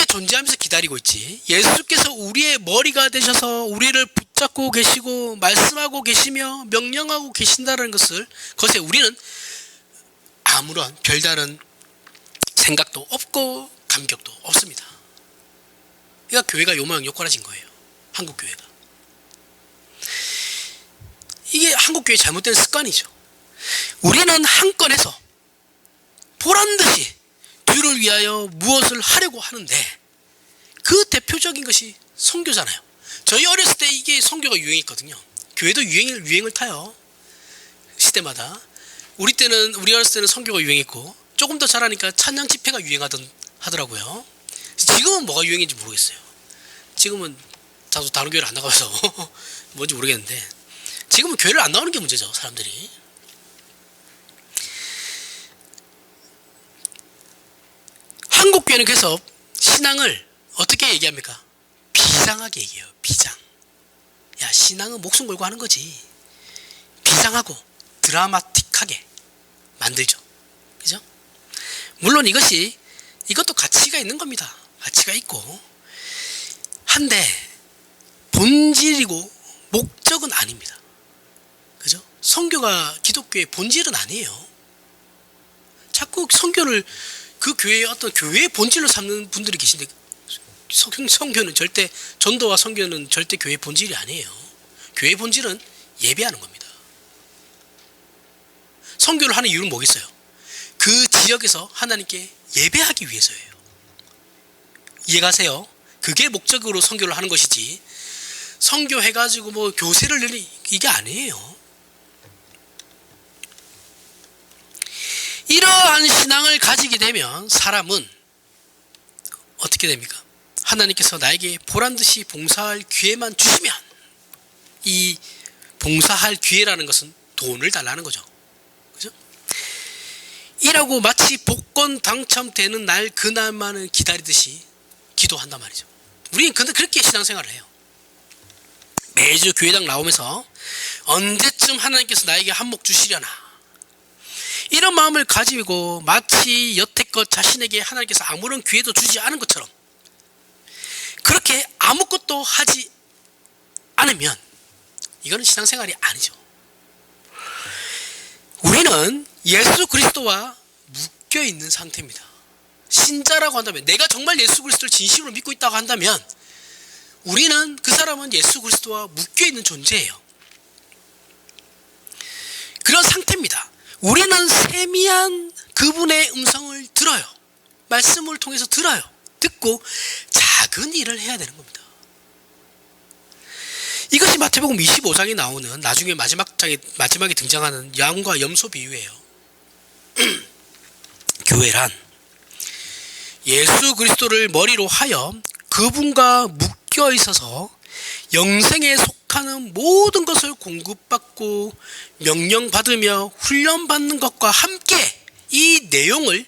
존재하면서 기다리고 있지. 예수께서 우리의 머리가 되셔서 우리를 붙잡고 계시고 말씀하고 계시며 명령하고 계신다는 것에 우리는 아무런 별다른 생각도 없고 감격도 없습니다. 그러니까 교회가 요만요만해진 거예요. 한국 교회가. 이게 한국 교회의 잘못된 습관이죠. 우리는 한 건에서 보란듯이 뒤를 위하여 무엇을 하려고 하는데 그 대표적인 것이 선교잖아요. 저희 어렸을 때 이게 선교가 유행했거든요. 교회도 유행을 타요. 시대마다. 우리 어렸을 때는 선교가 유행했고 조금 더 자라니까 찬양 집회가 하더라고요. 지금은 뭐가 유행인지 모르겠어요. 지금은 저도 다른 교회를 안 나가서 뭔지 모르겠는데 지금은 교회를 안 나오는 게 문제죠. 사람들이. 한국 교회는 그래서 신앙을 어떻게 얘기합니까? 비장하게 얘기해요. 비장. 야, 신앙은 목숨 걸고 하는 거지. 비장하고 드라마틱하게 만들죠. 그죠? 물론 이것도 가치가 있는 겁니다. 가치가 있고. 한데 본질이고 목적은 아닙니다. 그죠? 선교가 기독교의 본질은 아니에요. 자꾸 선교를 그 교회의 어떤 교회의 본질로 삼는 분들이 계신데 선교는 절대 전도와 선교는 절대 교회의 본질이 아니에요. 교회의 본질은 예배하는 겁니다. 선교를 하는 이유는 뭐겠어요? 그 지역에서 하나님께 예배하기 위해서예요. 이해가세요? 그게 목적으로 선교를 하는 것이지 선교해가지고 뭐 교세를 내는 이게 아니에요. 이러한 신앙을 가지게 되면 사람은 어떻게 됩니까? 하나님께서 나에게 보란듯이 봉사할 기회만 주시면 이 봉사할 기회라는 것은 돈을 달라는 거죠. 그죠? 이라고 마치 복권 당첨되는 날 그날만을 기다리듯이 기도한단 말이죠. 우리는 근데 그렇게 신앙생활을 해요. 매주 교회당 나오면서 언제쯤 하나님께서 나에게 한몫 주시려나 이런 마음을 가지고 마치 여태껏 자신에게 하나님께서 아무런 기회도 주지 않은 것처럼 그렇게 아무것도 하지 않으면 이거는 신앙생활이 아니죠. 우리는 예수 그리스도와 묶여있는 상태입니다. 신자라고 한다면 내가 정말 예수 그리스도를 진심으로 믿고 있다고 한다면 우리는 그 사람은 예수 그리스도와 묶여있는 존재예요. 그런 상태입니다. 우리는 세미한 그분의 음성을 들어요. 말씀을 통해서 들어요. 듣고 작은 일을 해야 되는 겁니다. 이것이 마태복음 25장에 나오는 나중에 마지막에 등장하는 양과 염소 비유예요. 교회란 예수 그리스도를 머리로 하여 그분과 묶여 있어서 영생에 속하는 모든 것을 공급받고 명령받으며 훈련받는 것과 함께 이 내용을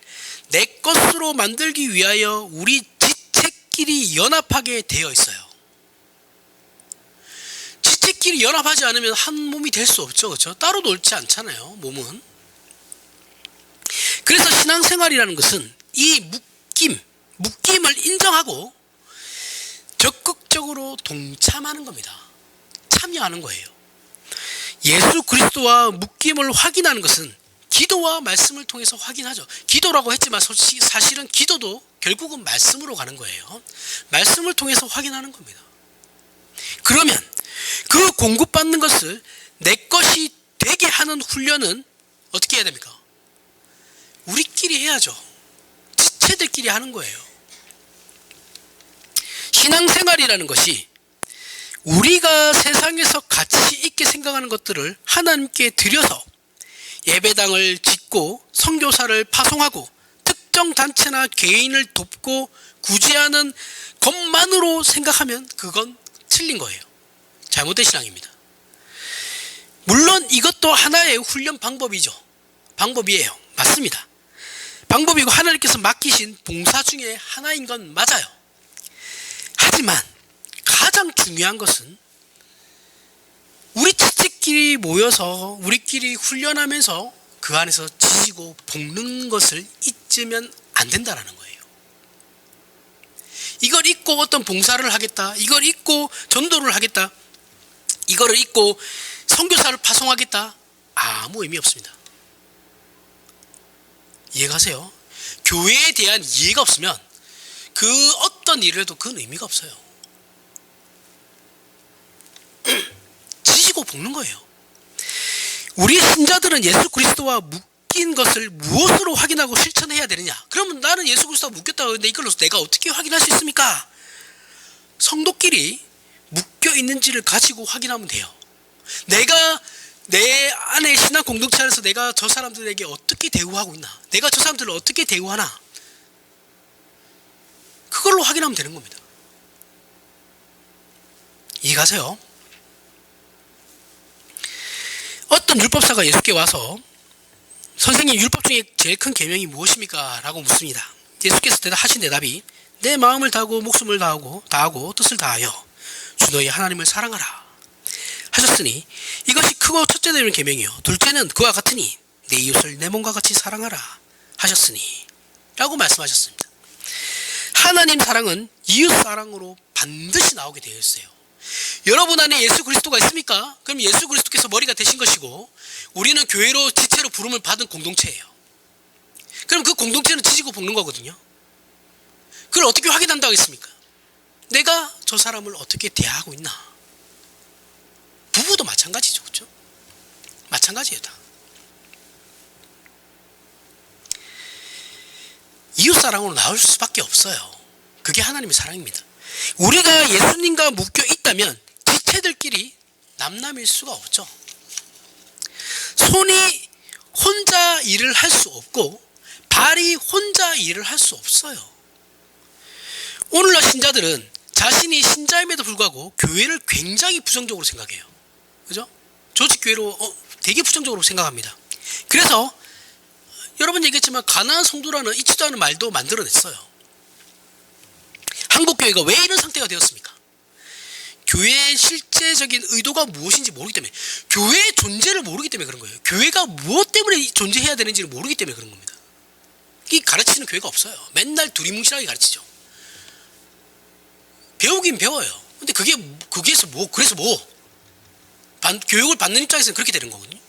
내 것으로 만들기 위하여 우리 지체끼리 연합하게 되어 있어요. 지체끼리 연합하지 않으면 한 몸이 될 수 없죠. 그렇죠? 따로 놀지 않잖아요. 몸은. 그래서 신앙생활이라는 것은 이 묶임을 인정하고 적극적으로 동참하는 겁니다. 참여하는 거예요. 예수 그리스도와 묶임을 확인하는 것은 기도와 말씀을 통해서 확인하죠. 기도라고 했지만 사실은 기도도 결국은 말씀으로 가는 거예요. 말씀을 통해서 확인하는 겁니다. 그러면 그 공급받는 것을 내 것이 되게 하는 훈련은 어떻게 해야 됩니까? 우리끼리 해야죠. 지체들끼리 하는 거예요. 신앙생활이라는 것이 우리가 세상에서 가치 있게 생각하는 것들을 하나님께 드려서 예배당을 짓고 선교사를 파송하고 특정 단체나 개인을 돕고 구제하는 것만으로 생각하면 그건 틀린 거예요. 잘못된 신앙입니다. 물론 이것도 하나의 훈련 방법이에요. 맞습니다. 방법이고 하나님께서 맡기신 봉사 중에 하나인 건 맞아요. 하지만 가장 중요한 것은 우리 지체끼리 모여서 우리끼리 훈련하면서 그 안에서 지지고 볶는 것을 잊으면 안 된다라는 거예요. 이걸 잊고 어떤 봉사를 하겠다, 이걸 잊고 전도를 하겠다, 이거를 잊고 선교사를 파송하겠다, 아무 의미 없습니다. 이해가세요? 교회에 대한 이해가 없으면 그 어떤 일을 해도 그건 의미가 없어요. 지지고 볶는 거예요. 우리 신자들은 예수 그리스도와 묶인 것을 무엇으로 확인하고 실천해야 되느냐? 그러면 나는 예수 그리스도와 묶였다고 하는데 이걸로 내가 어떻게 확인할 수 있습니까? 성도끼리 묶여 있는지를 가지고 확인하면 돼요. 내가 내 안에 신앙 공동체 안에서 내가 저 사람들에게 어떻게 대우하고 있나? 내가 저 사람들을 어떻게 대우하나? 그걸로 확인하면 되는 겁니다. 이해가세요? 어떤 율법사가 예수께 와서 선생님, 율법 중에 제일 큰 계명이 무엇입니까? 라고 묻습니다. 예수께서 하신 대답이 내 마음을 다하고 목숨을 다하고 뜻을 다하여 주 너희 하나님을 사랑하라 하셨으니 이것이 크고 첫째 되는 계명이요 둘째는 그와 같으니 내 이웃을 내 몸과 같이 사랑하라 하셨으니 라고 말씀하셨습니다. 하나님 사랑은 이웃 사랑으로 반드시 나오게 되어 있어요. 여러분 안에 예수 그리스도가 있습니까? 그럼 예수 그리스도께서 머리가 되신 것이고 우리는 교회로 지체로 부름을 받은 공동체예요. 그럼 그 공동체는 지지고 볶는 거거든요. 그걸 어떻게 확인한다고 했습니까? 내가 저 사람을 어떻게 대하고 있나? 부부도 마찬가지죠. 그렇죠? 마찬가지예요. 다. 이웃사랑으로 나올 수밖에 없어요. 그게 하나님의 사랑입니다. 우리가 예수님과 묶여 있다면 지체들끼리 남남일 수가 없죠. 손이 혼자 일을 할 수 없고 발이 혼자 일을 할 수 없어요. 오늘날 신자들은 자신이 신자임에도 불구하고 교회를 굉장히 부정적으로 생각해요. 그죠? 조직교회로 되게 부정적으로 생각합니다. 그래서 여러분 얘기했지만 가난한 성도라는 있지도 않은 말도 만들어냈어요. 한국교회가 왜 이런 상태가 되었습니까? 교회의 실제적인 의도가 무엇인지 모르기 때문에, 교회의 존재를 모르기 때문에 그런 거예요. 교회가 무엇 때문에 존재해야 되는지를 모르기 때문에 그런 겁니다. 이 가르치는 교회가 없어요. 맨날 두리뭉실하게 가르치죠. 배우긴 배워요. 근데 그게서 그래서 교육을 받는 입장에서는 그렇게 되는 거거든요.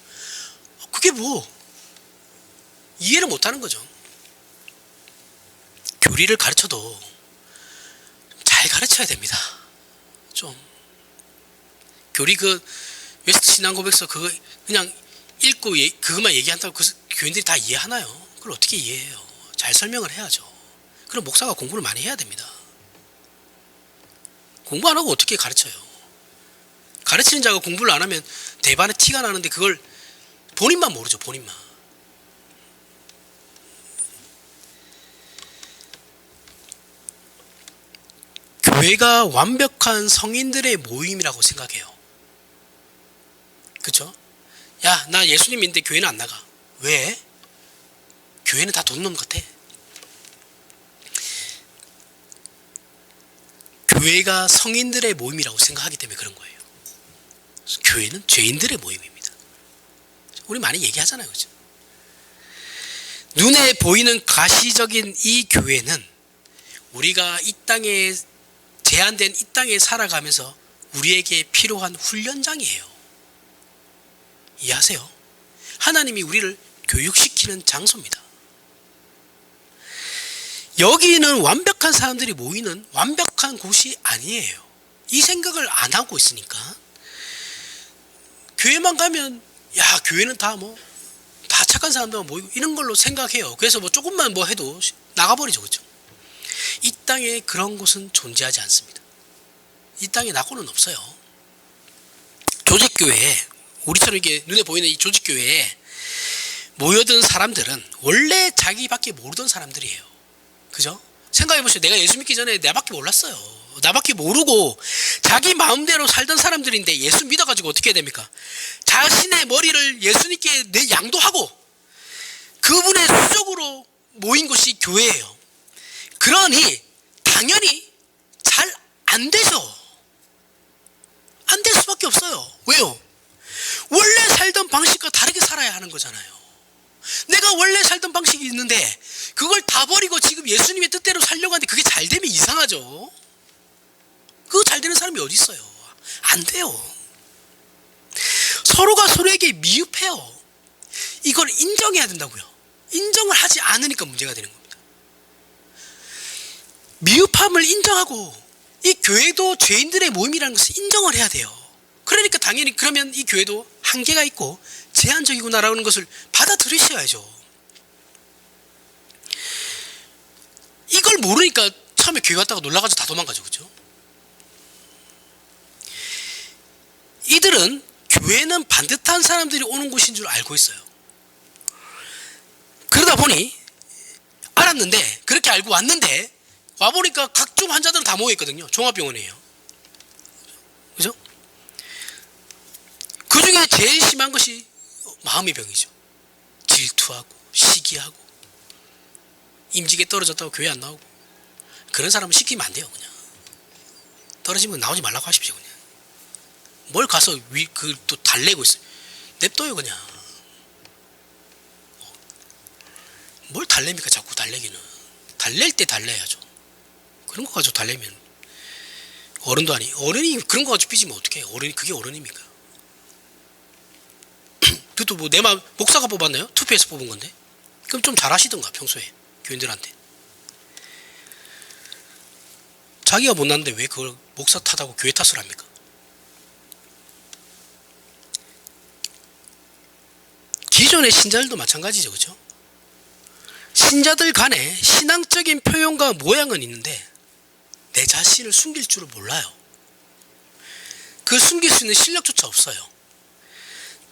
그게 이해를 못하는 거죠. 교리를 가르쳐도 잘 가르쳐야 됩니다. 좀 교리 웨스트 신앙 고백서 그냥 읽고 그것만 얘기한다고 교인들이 다 이해하나요? 그걸 어떻게 이해해요? 잘 설명을 해야죠. 그럼 목사가 공부를 많이 해야 됩니다. 공부 안 하고 어떻게 가르쳐요? 가르치는 자가 공부를 안 하면 대반에 티가 나는데 그걸 본인만 모르죠. 본인만. 교회가 완벽한 성인들의 모임이라고 생각해요. 그렇죠? 야, 나 예수님 믿는데 교회는 안 나가. 왜? 교회는 다 돈 놈 같아. 교회가 성인들의 모임이라고 생각하기 때문에 그런 거예요. 교회는 죄인들의 모임입니다. 우리 많이 얘기하잖아요. 그렇죠? 눈에 보이는 가시적인 이 교회는 우리가 이 땅에 제한된 이 땅에 살아가면서 우리에게 필요한 훈련장이에요. 이해하세요? 하나님이 우리를 교육시키는 장소입니다. 여기는 완벽한 사람들이 모이는 완벽한 곳이 아니에요. 이 생각을 안 하고 있으니까 교회만 가면 야 교회는 다 착한 사람들만 모이고 이런 걸로 생각해요. 그래서 조금만 해도 나가버리죠. 그렇죠? 이 땅에 그런 곳은 존재하지 않습니다. 이 땅에 낙고는 없어요. 조직교회에 우리처럼 이게 눈에 보이는 이 조직교회에 모여든 사람들은 원래 자기밖에 모르던 사람들이에요. 그죠? 생각해보세요. 내가 예수 믿기 전에 나밖에 몰랐어요. 나밖에 모르고 자기 마음대로 살던 사람들인데 예수 믿어가지고 어떻게 해야 됩니까? 자신의 머리를 예수님께 양도하고 그분의 수적으로 모인 곳이 교회예요. 그러니 당연히 잘 안 되죠. 안 될 수밖에 없어요. 왜요? 원래 살던 방식과 다르게 살아야 하는 거잖아요. 내가 원래 살던 방식이 있는데 그걸 다 버리고 지금 예수님의 뜻대로 살려고 하는데 그게 잘 되면 이상하죠. 그거 잘 되는 사람이 어디 있어요? 안 돼요. 서로가 서로에게 미흡해요. 이걸 인정해야 된다고요. 인정을 하지 않으니까 문제가 되는 겁니다. 미흡함을 인정하고 이 교회도 죄인들의 모임이라는 것을 인정을 해야 돼요. 그러니까 당연히 그러면 이 교회도 한계가 있고 제한적이구나라는 것을 받아들이셔야죠. 이걸 모르니까 처음에 교회 왔다가 놀라가지고 다 도망가죠. 그렇죠? 이들은 교회는 반듯한 사람들이 오는 곳인 줄 알고 있어요. 그러다 보니 알았는데 그렇게 알고 왔는데 와보니까 각종 환자들은 다 모여있거든요. 종합병원이에요. 그죠? 그 중에 제일 심한 것이 마음의 병이죠. 질투하고 시기하고 임직에 떨어졌다고 교회 안 나오고 그런 사람은 시키면 안 돼요. 그냥 떨어지면 나오지 말라고 하십시오. 그냥 뭘 가서 또 달래고 있어요. 냅둬요. 그냥 뭘 달래입니까? 자꾸 달래기는 달랠 때 달래야죠. 그런 거 가지고 달래면 어른도 아니 어른이 그런 거 가지고 삐지면 어떡해. 어른이 그게 어른입니까? 그것도 내 맘 목사가 뽑았나요? 투표해서 뽑은 건데 그럼 좀 잘하시던가 평소에 교인들한테. 자기가 못났는데 왜 그걸 목사 탓하고 교회 탓을 합니까? 기존의 신자들도 마찬가지죠. 그렇죠? 신자들 간에 신앙적인 표현과 모양은 있는데 내 자신을 숨길 줄을 몰라요. 그 숨길 수 있는 실력조차 없어요.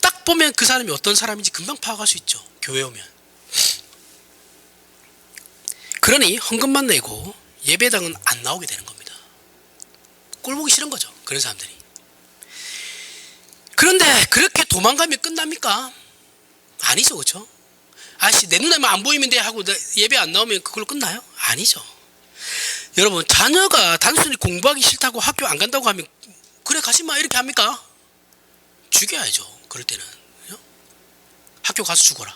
딱 보면 그 사람이 어떤 사람인지 금방 파악할 수 있죠. 교회 오면. 그러니 헌금만 내고 예배당은 안 나오게 되는 겁니다. 꼴 보기 싫은 거죠. 그런 사람들이. 그런데 그렇게 도망가면 끝납니까? 아니죠. 그렇죠? 아씨 내 눈에만 안 보이면 돼 하고 예배 안 나오면 그걸로 끝나요? 아니죠. 여러분 자녀가 단순히 공부하기 싫다고 학교 안 간다고 하면 그래 가지 마 이렇게 합니까? 죽여야죠. 그럴 때는 학교 가서 죽어라.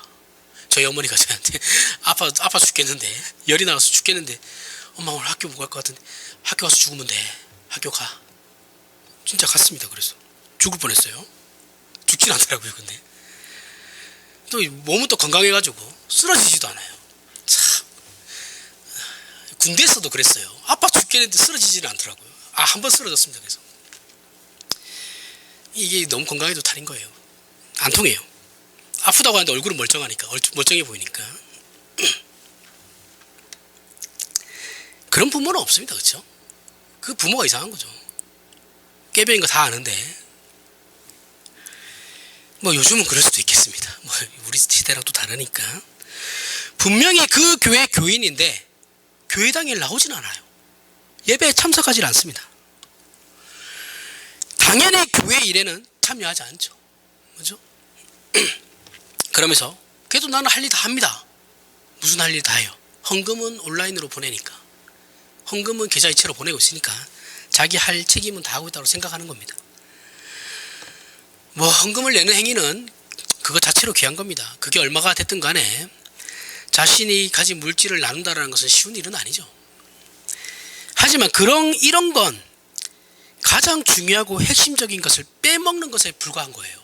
저희 어머니가 저한테 아파 죽겠는데 열이 나서 죽겠는데 엄마 오늘 학교 못 갈 것 같은데 학교 가서 죽으면 돼. 학교 가. 진짜 갔습니다. 그래서 죽을 뻔했어요. 죽진 않더라고요. 근데 또 몸은 또 건강해가지고 쓰러지지도 않아요. 참 군대에서도 그랬어요. 아파 죽겠는데 쓰러지지는 않더라고요. 한 번 쓰러졌습니다. 그래서 이게 너무 건강해도 탈인 거예요. 안 통해요. 아프다고 하는데 얼굴은 멀쩡하니까 멀쩡해 보이니까. 그런 부모는 없습니다. 그렇죠? 그 부모가 이상한 거죠. 꾀병인 거 다 아는데 요즘은 그럴 수도 있겠습니다. 우리 시대랑 또 다르니까. 분명히 그 교회 교인인데 교회당에 나오진 않아요. 예배에 참석하지 않습니다. 당연히 교회 일에는 참여하지 않죠. 그죠? 그러면서 그래도 나는 할 일 다 합니다. 무슨 할 일 다 해요? 헌금은 온라인으로 보내니까. 헌금은 계좌이체로 보내고 있으니까 자기 할 책임은 다 하고 있다고 생각하는 겁니다. 헌금을 내는 행위는 그거 자체로 귀한 겁니다. 그게 얼마가 됐든 간에 자신이 가진 물질을 나눈다는 것은 쉬운 일은 아니죠. 하지만 이런 건 가장 중요하고 핵심적인 것을 빼먹는 것에 불과한 거예요.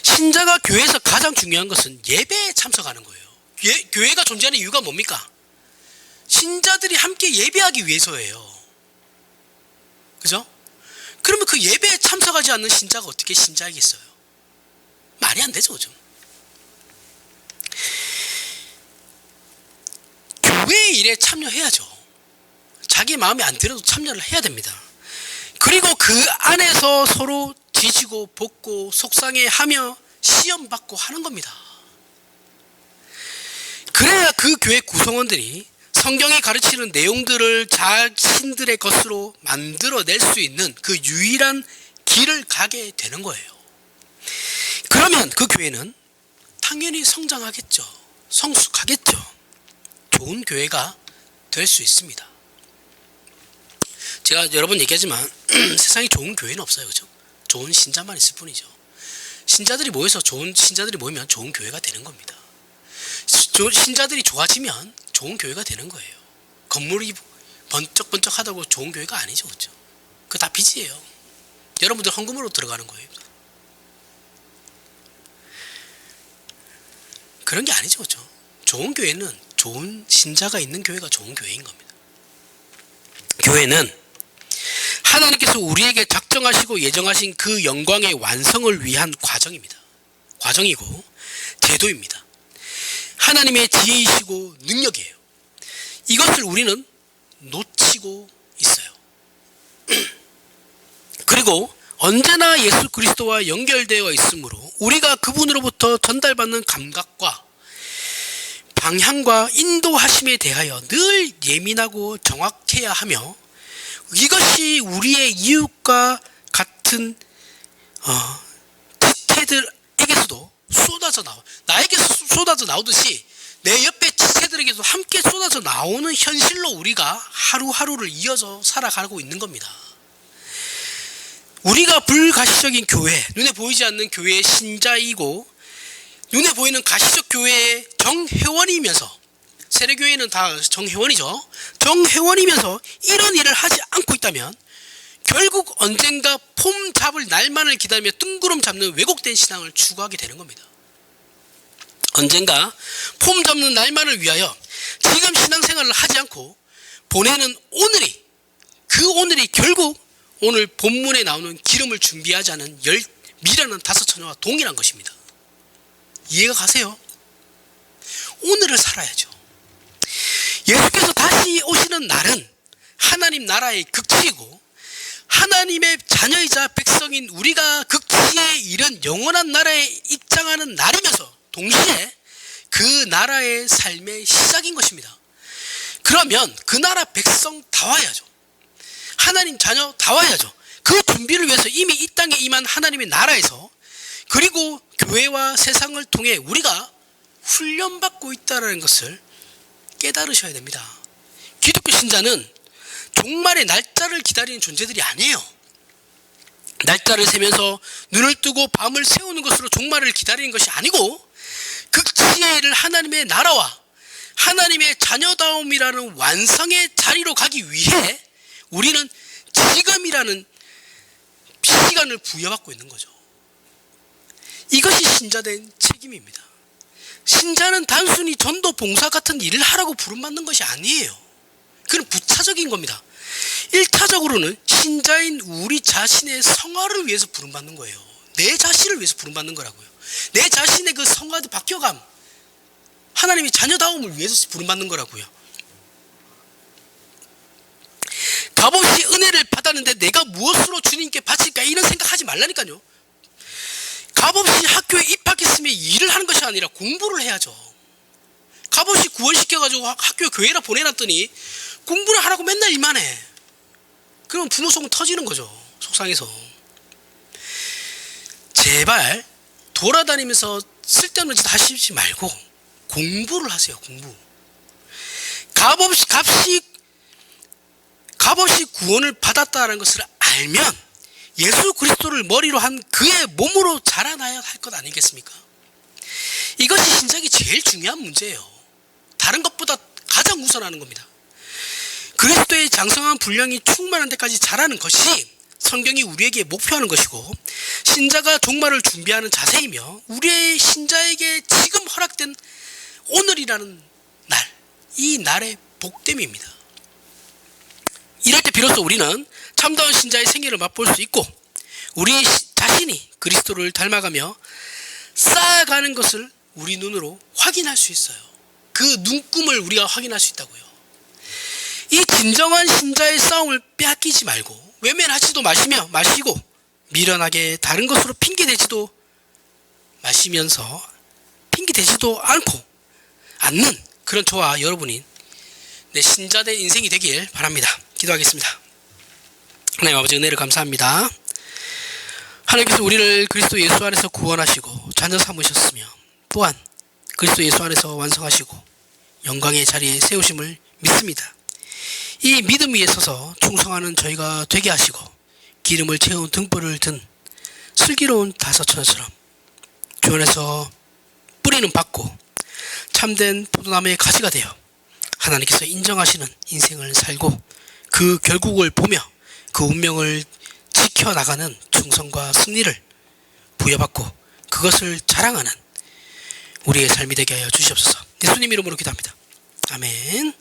신자가 교회에서 가장 중요한 것은 예배에 참석하는 거예요. 교회가 존재하는 이유가 뭡니까? 신자들이 함께 예배하기 위해서예요. 그죠? 그러면 그 예배에 참석하지 않는 신자가 어떻게 신자이겠어요? 말이 안 되죠. 그죠? 교회 일에 참여해야죠. 자기 마음에 안 들어도 참여를 해야 됩니다. 그리고 그 안에서 서로 지지고 볶고 속상해하며 시험받고 하는 겁니다. 그래야 그 교회 구성원들이 성경이 가르치는 내용들을 자신들의 것으로 만들어낼 수 있는 그 유일한 길을 가게 되는 거예요. 그러면 그 교회는 당연히 성장하겠죠. 성숙하겠죠. 좋은 교회가 될 수 있습니다. 제가 여러 번 얘기하지만 세상에 좋은 교회는 없어요. 그죠? 좋은 신자만 있을 뿐이죠. 좋은 신자들이 모이면 좋은 교회가 되는 겁니다. 신자들이 좋아지면 좋은 교회가 되는 거예요. 건물이 번쩍번쩍하다고 좋은 교회가 아니죠. 그죠? 그거 다 빚이에요. 여러분들 헌금으로 들어가는 거예요. 그런 게 아니죠. 그죠? 좋은 교회는 좋은 신자가 있는 교회가 좋은 교회인 겁니다. 교회는 하나님께서 우리에게 작정하시고 예정하신 그 영광의 완성을 위한 과정입니다. 과정이고 제도입니다. 하나님의 지혜이시고 능력이에요. 이것을 우리는 놓치고 있어요. 그리고 언제나 예수 그리스도와 연결되어 있으므로 우리가 그분으로부터 전달받는 감각과 방향과 인도하심에 대하여 늘 예민하고 정확해야 하며 이것이 우리의 이웃과 같은 지체들에게서도 쏟아져 나와 나에게서 쏟아져 나오듯이 내 옆에 지체들에게도 함께 쏟아져 나오는 현실로 우리가 하루하루를 이어져 살아가고 있는 겁니다. 우리가 불가시적인 교회, 눈에 보이지 않는 교회의 신자이고 눈에 보이는 가시적 교회의 정회원이면서 세례교회는 다 정회원이죠. 정회원이면서 이런 일을 하지 않고 있다면 결국 언젠가 폼 잡을 날만을 기다리며 뜬구름 잡는 왜곡된 신앙을 추구하게 되는 겁니다. 언젠가 폼 잡는 날만을 위하여 지금 신앙생활을 하지 않고 보내는 오늘이 결국 오늘 본문에 나오는 기름을 준비하지 않은 미련한 다섯 처녀와 동일한 것입니다. 이해가 가세요? 오늘을 살아야죠. 예수께서 다시 오시는 날은 하나님 나라의 극치이고 하나님의 자녀이자 백성인 우리가 극치에 이른 영원한 나라에 입장하는 날이면서 동시에 그 나라의 삶의 시작인 것입니다. 그러면 그 나라 백성 다 와야죠. 하나님 자녀 다 와야죠. 그 준비를 위해서 이미 이 땅에 임한 하나님의 나라에서 그리고 교회와 세상을 통해 우리가 훈련받고 있다는 것을 깨달으셔야 됩니다. 기독교 신자는 종말의 날짜를 기다리는 존재들이 아니에요. 날짜를 세면서 눈을 뜨고 밤을 새우는 것으로 종말을 기다리는 것이 아니고 극치에 이를 하나님의 나라와 하나님의 자녀다움이라는 완성의 자리로 가기 위해 우리는 지금이라는 시간을 부여받고 있는 거죠. 이것이 신자된 책임입니다. 신자는 단순히 전도 봉사 같은 일을 하라고 부름받는 것이 아니에요. 그건 부차적인 겁니다. 1차적으로는 신자인 우리 자신의 성화를 위해서 부름받는 거예요. 내 자신을 위해서 부름받는 거라고요. 내 자신의 그 성화도 바뀌어감, 하나님의 자녀다움을 위해서 부름받는 거라고요. 값없이 은혜를 받았는데 내가 무엇으로 주님께 바칠까 이런 생각하지 말라니까요. 값없이 학교에 입학했으면 일을 하는 것이 아니라 공부를 해야죠. 값없이 구원시켜가지고 학교 교회라 보내놨더니 공부를 하라고 맨날 일만 해. 그러면 부모 속은 터지는 거죠. 속상해서. 제발 돌아다니면서 쓸데없는 짓 하시지 말고 공부를 하세요. 공부. 값없이 구원을 받았다는 것을 알면 예수 그리스도를 머리로 한 그의 몸으로 자라나야 할 것 아니겠습니까? 이것이 신작이 제일 중요한 문제예요. 다른 것보다 가장 우선하는 겁니다. 그리스도의 장성한 분량이 충만한 데까지 자라는 것이 성경이 우리에게 목표하는 것이고 신자가 종말을 준비하는 자세이며 우리의 신자에게 지금 허락된 오늘이라는 날, 이 날의 복됨입니다. 이럴 때 비로소 우리는 참다운 신자의 생애를 맛볼 수 있고 우리 자신이 그리스도를 닮아가며 쌓아가는 것을 우리 눈으로 확인할 수 있어요. 그 눈금을 우리가 확인할 수 있다고요. 이 진정한 신자의 싸움을 빼앗기지 말고 외면하지도 마시고 미련하게 다른 것으로 핑계대지도 마시면서 핑계대지도 않는 그런 저와 여러분이 내 신자된 인생이 되길 바랍니다. 기도하겠습니다. 하나님 아버지, 은혜를 감사합니다. 하나님께서 우리를 그리스도 예수 안에서 구원하시고 자녀 삼으셨으며 또한 그리스도 예수 안에서 완성하시고 영광의 자리에 세우심을 믿습니다. 이 믿음 위에 서서 충성하는 저희가 되게 하시고 기름을 채운 등불을 든 슬기로운 다섯처녀처럼 주 안에서 뿌리는 받고 참된 포도나무의 가지가 되어 하나님께서 인정하시는 인생을 살고 그 결국을 보며 그 운명을 지켜나가는 충성과 승리를 부여받고 그것을 자랑하는 우리의 삶이 되게 하여 주시옵소서. 예수님 이름으로 기도합니다. 아멘.